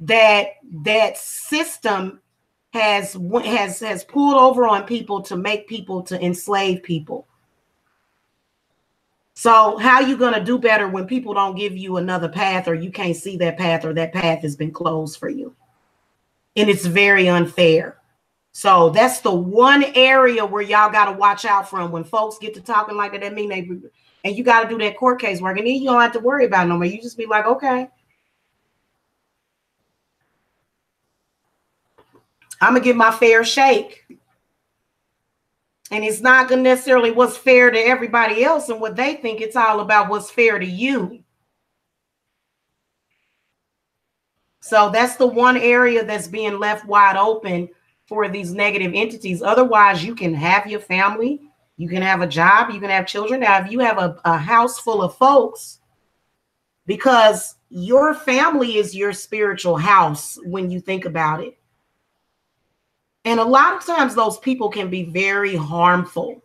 that system has pulled over on people to make people, to enslave people. So how are you going to do better when people don't give you another path, or you can't see that path, or that path has been closed for you? And it's very unfair. So that's the one area where y'all got to watch out from when folks get to talking like that. That mean they, and you got to do that court case work, and then you don't have to worry about it no more. You just be like, okay, I'm gonna get my fair shake. And it's not gonna necessarily what's fair to everybody else and what they think. It's all about what's fair to you. So that's the one area that's being left wide open for these negative entities. Otherwise, you can have your family, you can have a job, you can have children. Now, if you have a house full of folks, because your family is your spiritual house when you think about it. And a lot of times those people can be very harmful.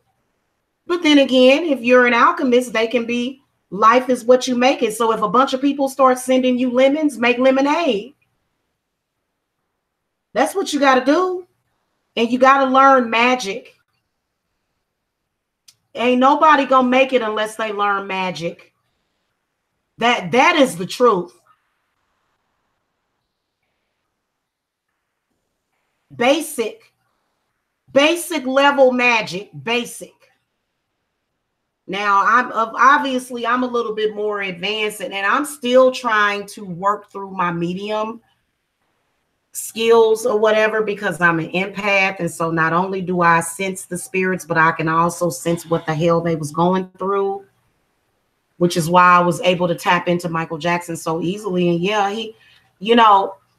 But then again, if you're an alchemist, they can be, life is what you make it. So if a bunch of people start sending you lemons, make lemonade. That's what you got to do. And you got to learn magic. Ain't nobody gonna make it unless they learn magic. That is the truth. Basic level magic, basic. Now I'm a little bit more advanced, and I'm still trying to work through my medium skills or whatever, because I'm an empath. And so not only do I sense the spirits, but I can also sense what the hell they was going through, which is why I was able to tap into Michael Jackson so easily. And yeah, he,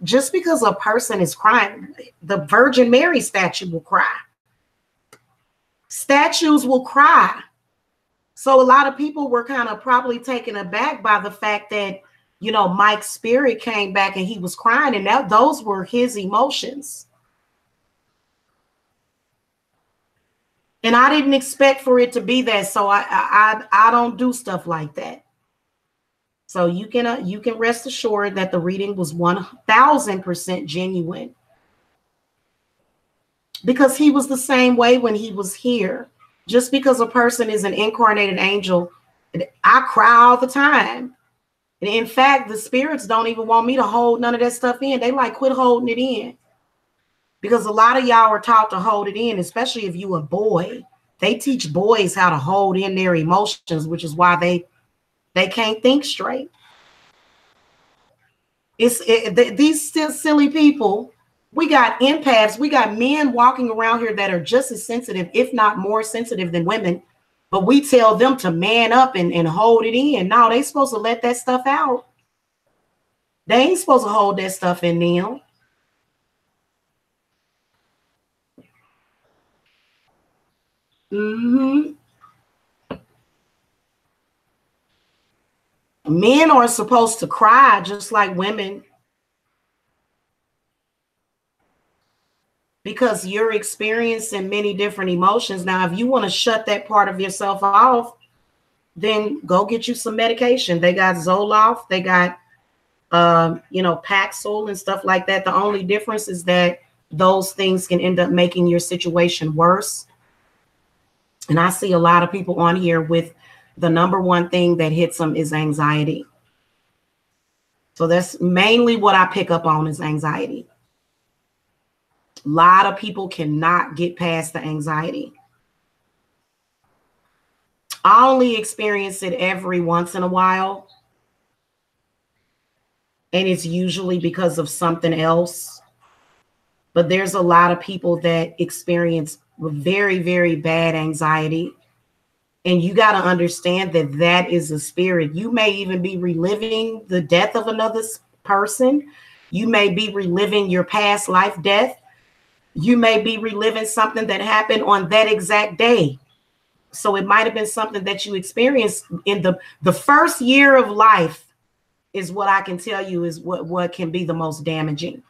just because a person is crying, the Virgin Mary statue will cry. Statues will cry. So a lot of people were kind of probably taken aback by the fact that, Mike's spirit came back and he was crying, and those were his emotions. And I didn't expect for it to be that. So I don't do stuff like that. So you can rest assured that the reading was 1000% genuine, because he was the same way when he was here. Just because a person is an incarnated angel, I cry all the time. And in fact, the spirits don't even want me to hold none of that stuff in. They like, quit holding it in. Because a lot of y'all are taught to hold it in, especially if you a boy. They teach boys how to hold in their emotions, which is why they can't think straight. These silly people. We got empaths. We got men walking around here that are just as sensitive, if not more sensitive than women. But we tell them to man up and hold it in. No, they supposed to let that stuff out. They ain't supposed to hold that stuff in them. Men are supposed to cry just like women, because you're experiencing many different emotions. Now, if you want to shut that part of yourself off, then go get you some medication. They got Zoloft, they got Paxil and stuff like that. The only difference is that those things can end up making your situation worse. And I see a lot of people on here with the number one thing that hits them is anxiety. So that's mainly what I pick up on, is anxiety. A lot of people cannot get past the anxiety. I only experience it every once in a while. And it's usually because of something else. But there's a lot of people that experience very, very bad anxiety. And you got to understand that that is a spirit. You may even be reliving the death of another person. You may be reliving your past life death. You may be reliving something that happened on that exact day. So it might have been something that you experienced in the first year of life, is what I can tell you is what can be the most damaging.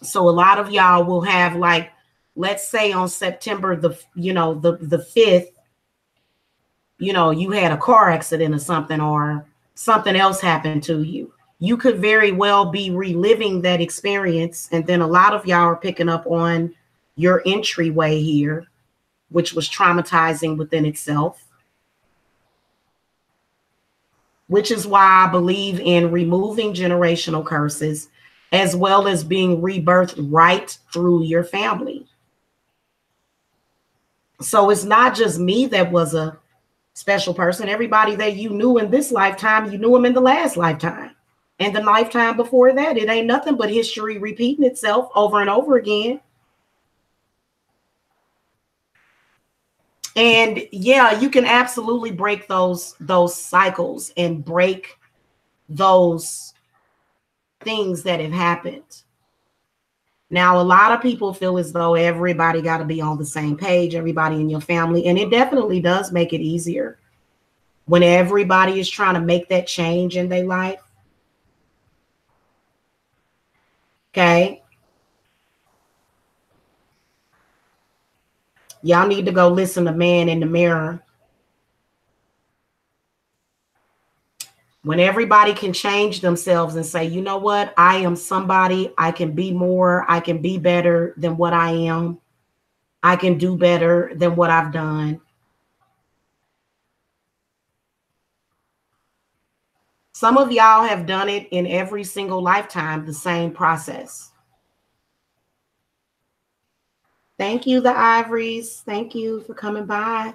So a lot of y'all will have, like, let's say on September the 5th, you had a car accident or something, or something else happened to you. You could very well be reliving that experience. And then a lot of y'all are picking up on your entryway here, which was traumatizing within itself. Which is why I believe in removing generational curses, as well as being rebirthed right through your family. So it's not just me that was a special person. Everybody that you knew in this lifetime, you knew them in the last lifetime. And the lifetime before that. It ain't nothing but history repeating itself over and over again. And yeah, you can absolutely break those cycles and break those things that have happened. Now, a lot of people feel as though everybody got to be on the same page, everybody in your family, and it definitely does make it easier when everybody is trying to make that change in their life. Okay. Y'all need to go listen to Man in the Mirror. When everybody can change themselves and say, you know what, I am somebody, I can be more, I can be better than what I am. I can do better than what I've done. Some of y'all have done it in every single lifetime, the same process. Thank you, the Ivories. Thank you for coming by.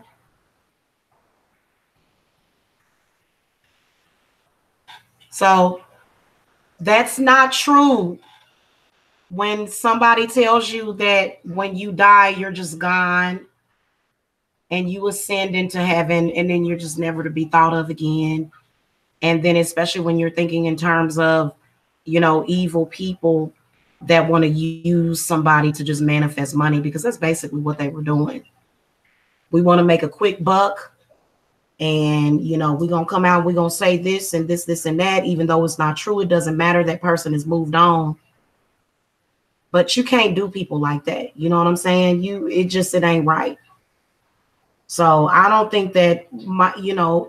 So that's not true. When somebody tells you that when you die, you're just gone and you ascend into heaven and then you're just never to be thought of again. And then especially when you're thinking in terms of, you know, evil people that want to use somebody to just manifest money, because that's basically what they were doing. We want to make a quick buck. And, you know, we're going to come out, we're going to say this and this, this and that, even though it's not true. It doesn't matter. That person has moved on. But you can't do people like that. You know what I'm saying? It ain't right. So I don't think that,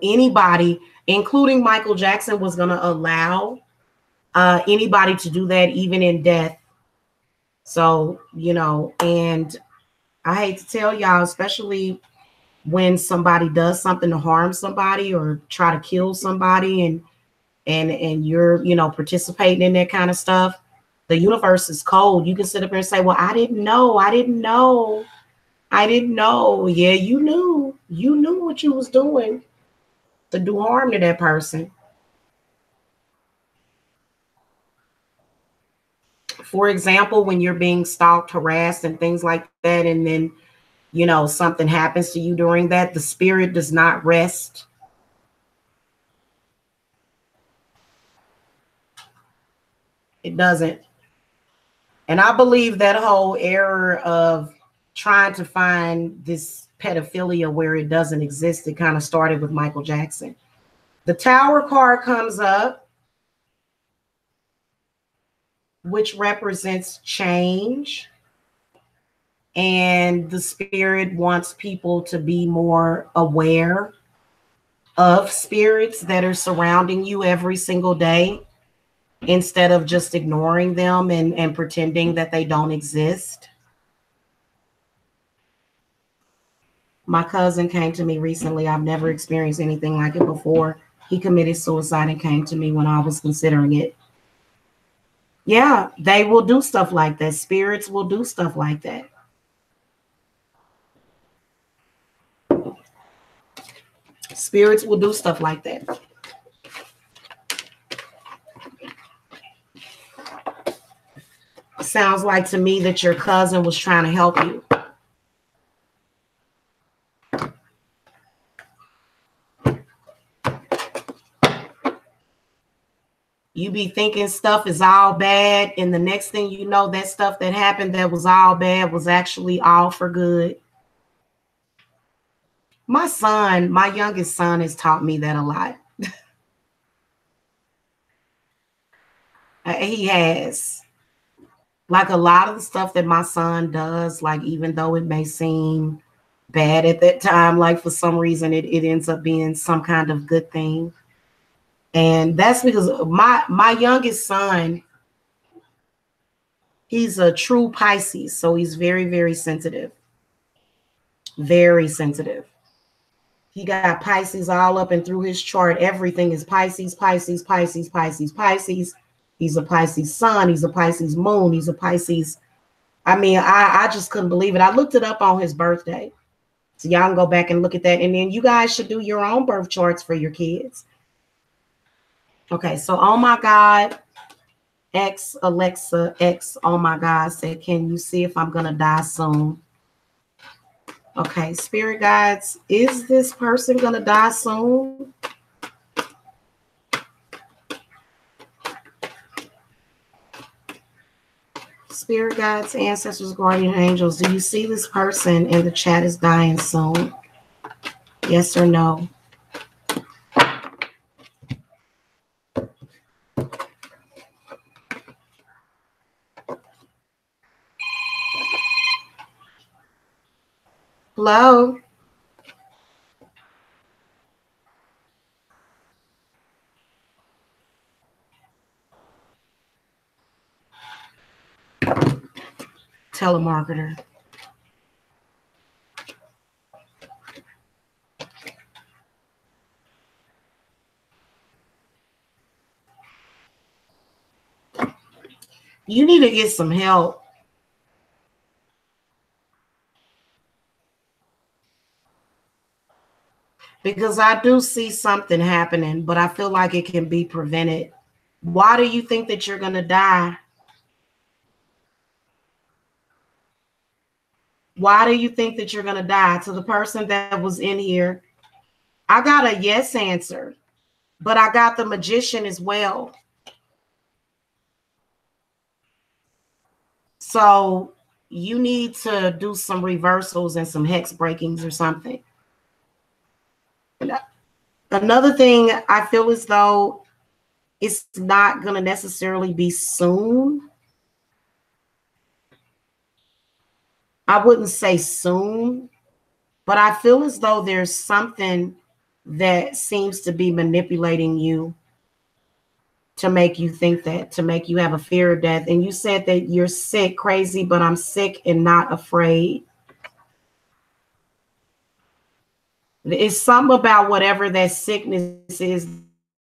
anybody, including Michael Jackson, was going to allow anybody to do that, even in death. So, and I hate to tell y'all, especially when somebody does something to harm somebody or try to kill somebody and you're, participating in that kind of stuff, the universe is cold. You can sit up here and say, well, I didn't know. Yeah, you knew what you was doing to do harm to that person. For example, when you're being stalked, harassed, and things like that, and then, something happens to you during that, the spirit does not rest. It doesn't. And I believe that whole era of trying to find this pedophilia where it doesn't exist, it kind of started with Michael Jackson. The Tower card comes up, which represents change. And the spirit wants people to be more aware of spirits that are surrounding you every single day, instead of just ignoring them and pretending that they don't exist. My cousin came to me recently. I've never experienced anything like it before. He committed suicide and came to me when I was considering it. Yeah, they will do stuff like that. Spirits will do stuff like that. Spirits will do stuff like that. Sounds like to me that your cousin was trying to help you. You be thinking stuff is all bad, and the next thing you know, that stuff that happened that was all bad was actually all for good. My youngest son has taught me that a lot. He has. Like a lot of the stuff that my son does, like even though it may seem bad at that time, like for some reason it ends up being some kind of good thing. And that's because my youngest son, he's a true Pisces, so he's very, very sensitive. Very sensitive. He got Pisces all up and through his chart. Everything is Pisces, Pisces, Pisces, Pisces, Pisces. He's a Pisces sun. He's a Pisces moon. He's a Pisces. I mean, I just couldn't believe it. I looked it up on his birthday. So y'all can go back and look at that. And then you guys should do your own birth charts for your kids. Okay, so oh my God, X Alexa X, oh my God, said, can you see if I'm going to die soon? Okay, spirit guides, is this person going to die soon? Spirit guides, ancestors, guardian angels, do you see this person in the chat is dying soon? Yes or no? Hello? Telemarketer. You need to get some help. Because I do see something happening, but I feel like it can be prevented. Why do you think that you're going to die? Why do you think that you're going to die? To the person that was in here, I got a yes answer, but I got the magician as well. So you need to do some reversals and some hex breakings or something. Another thing, I feel as though it's not going to necessarily be soon. I wouldn't say soon, but I feel as though there's something that seems to be manipulating you to make you think that, to make you have a fear of death. And you said that you're sick, crazy, but I'm sick and not afraid. It's something about whatever that sickness is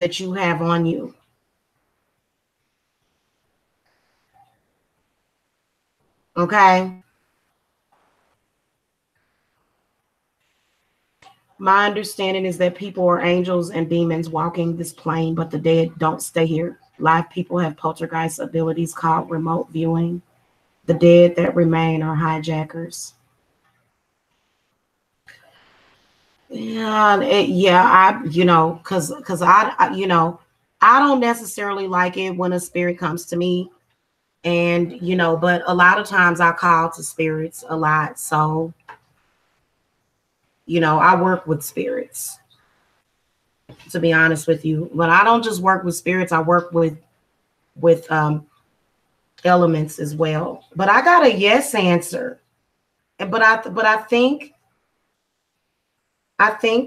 that you have on you. Okay. My understanding is that people are angels and demons walking this plane, but the dead don't stay here. Live people have poltergeist abilities called remote viewing. The dead that remain are hijackers. Yeah, because I don't necessarily like it when a spirit comes to me, and but a lot of times I call to spirits a lot, so I work with spirits. To be honest with you, but I don't just work with spirits. I work with elements as well. But I got a yes answer, but I think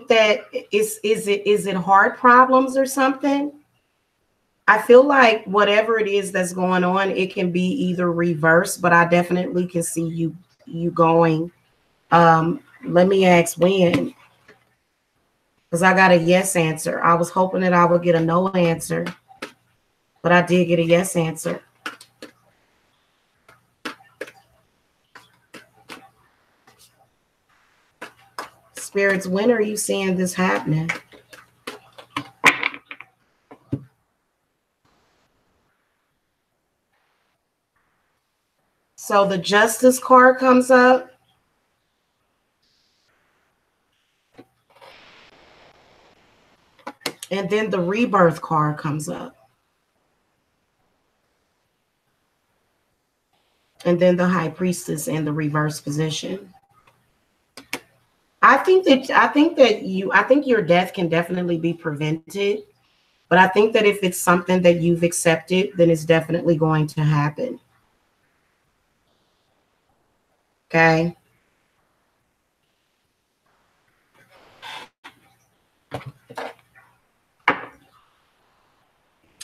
that is it heart problems or something? I feel like whatever it is that's going on, it can be either reversed, but I definitely can see you going. Let me ask when, because I got a yes answer. I was hoping that I would get a no answer, but I did get a yes answer. Spirits, when are you seeing this happening? So the justice card comes up. And then the rebirth card comes up. And then the high priestess in the reverse position. I think your death can definitely be prevented. But I think that if it's something that you've accepted, then it's definitely going to happen. Okay.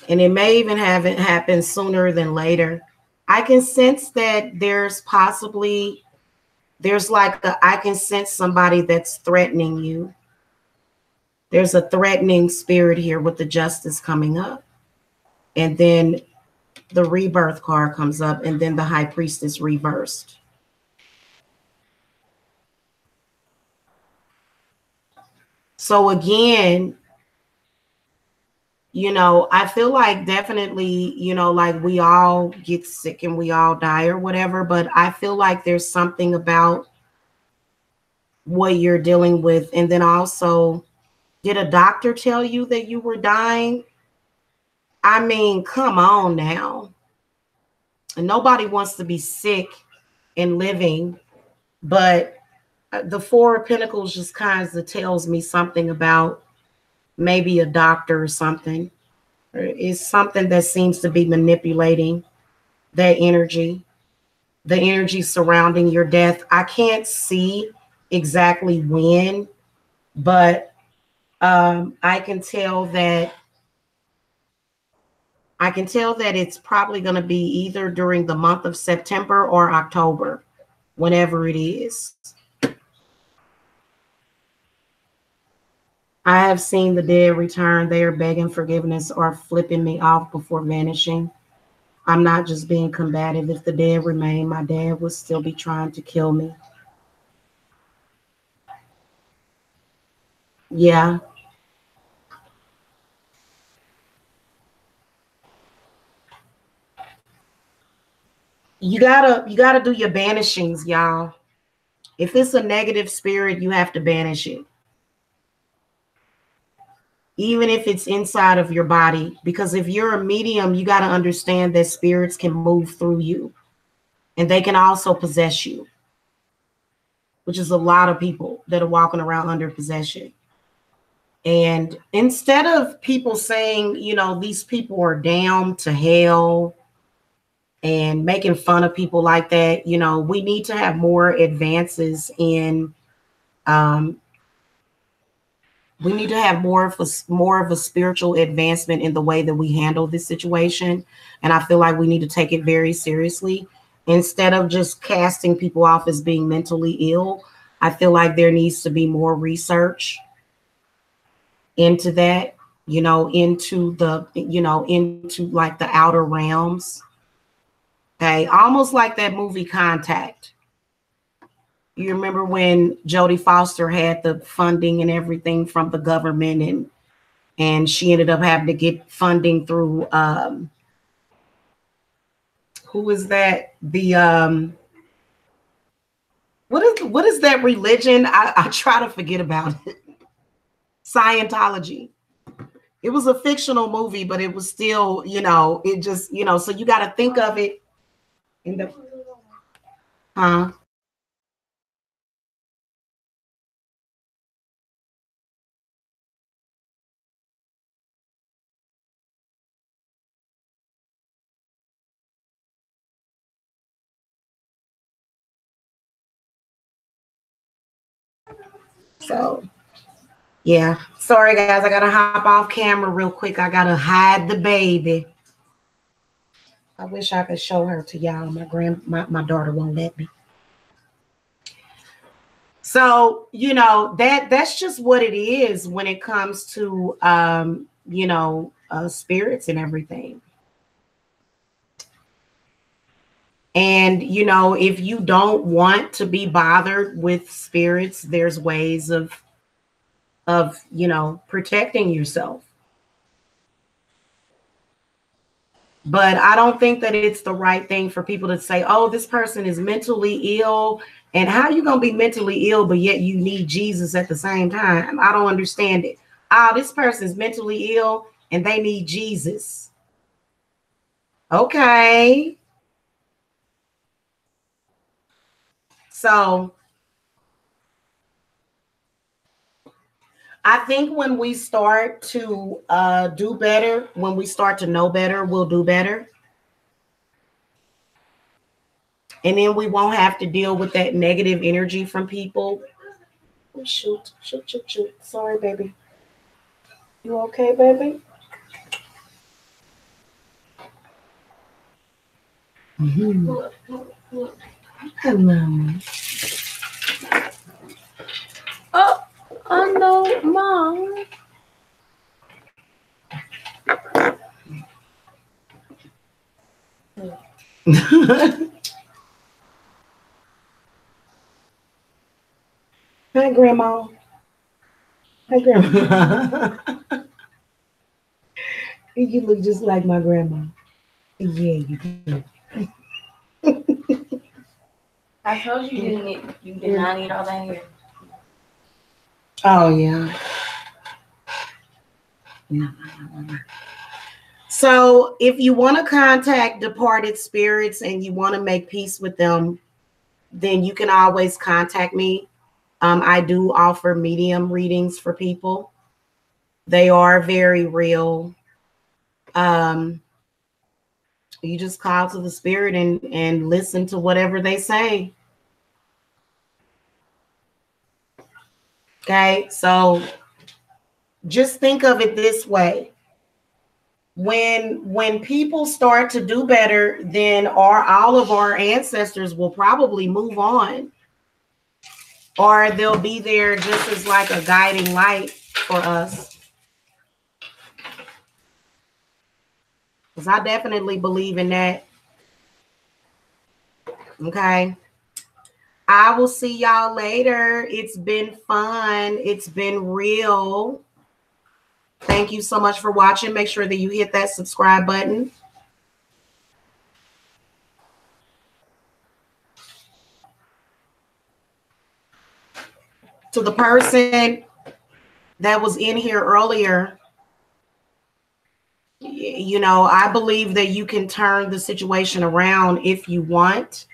And it may even have it happen sooner than later. I can sense that there's I can sense somebody that's threatening you. There's a threatening spirit here with the justice coming up. And then the rebirth card comes up, and then the high priestess reversed. So again, I feel like definitely, like we all get sick and we all die or whatever, but I feel like there's something about what you're dealing with. And then also, did a doctor tell you that you were dying? I mean, come on now. And nobody wants to be sick and living, but the Four of Pentacles just kind of tells me something about maybe a doctor or something. Or it's something that seems to be manipulating that energy, the energy surrounding your death. I can't see exactly when, but I can tell that it's probably going to be either during the month of September or October, whenever it is. I have seen the dead return. They are begging forgiveness or flipping me off before vanishing. I'm not just being combative. If the dead remain, my dad would still be trying to kill me. Yeah. You gotta do your banishings, y'all. If it's a negative spirit, you have to banish it. Even if it's inside of your body. Because if you're a medium, you got to understand that spirits can move through you. And they can also possess you. Which is a lot of people that are walking around under possession. And instead of people saying, you know, these people are damned to hell and making fun of people like that, you know, we need to have more advances in we need to have more of a spiritual advancement in the way that we handle this situation. And I feel like we need to take it very seriously. Instead of just casting people off as being mentally ill, I feel like there needs to be more research into that, you know, into like the outer realms. Okay, almost like that movie Contact. You remember when Jodie Foster had the funding and everything from the government, and she ended up having to get funding through who is that? The what is that religion? I try to forget about it. Scientology. It was a fictional movie, but it was still, you know, it just, you know, so you got to think of it in the so yeah. Sorry guys, I gotta hop off camera real quick. I gotta hide the baby. I wish I could show her to y'all. My daughter won't let me. So, you know, that's just what it is when it comes to you know, spirits and everything. And, you know, if you don't want to be bothered with spirits, there's ways of, you know, protecting yourself. But I don't think that it's the right thing for people to say, oh, this person is mentally ill. And how are you going to be mentally ill, but yet you need Jesus at the same time? I don't understand it. Oh, this person is mentally ill and they need Jesus. Okay. So I think when we start to do better, when we start to know better, we'll do better. And then we won't have to deal with that negative energy from people. Oh, shoot. Sorry, baby. You okay, baby? Mm-hmm. Hello. Oh, I know, Mom. Hi, Grandma. Hi, Grandma. You look just like my grandma. Yeah, you do. I told you you did not need all that hair. Oh, yeah. So if you want to contact departed spirits and you want to make peace with them, then you can always contact me. I do offer medium readings for people. They are very real. Um, you just call to the spirit and listen to whatever they say. Okay, so just think of it this way. When people start to do better, then all of our ancestors will probably move on, or they'll be there just as like a guiding light for us. Because I definitely believe in that. Okay. I will see y'all later. It's been fun. It's been real. Thank you so much for watching. Make sure that you hit that subscribe button. To the person that was in here earlier, you know, I believe that you can turn the situation around if you want,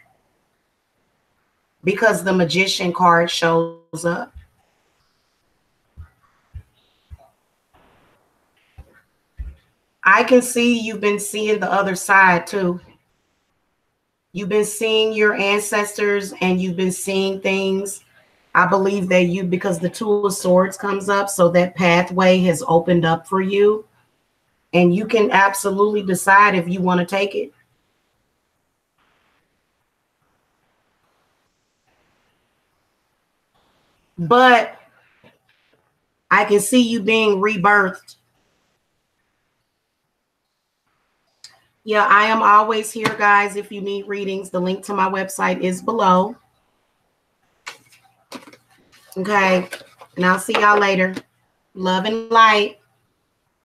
because the magician card shows up. I can see you've been seeing the other side too. You've been seeing your ancestors and you've been seeing things. I believe that you, because the Two of Swords comes up, so that pathway has opened up for you. And you can absolutely decide if you want to take it. But I can see you being rebirthed. Yeah, I am always here, guys. If you need readings, the link to my website is below. Okay. And I'll see y'all later. Love and light.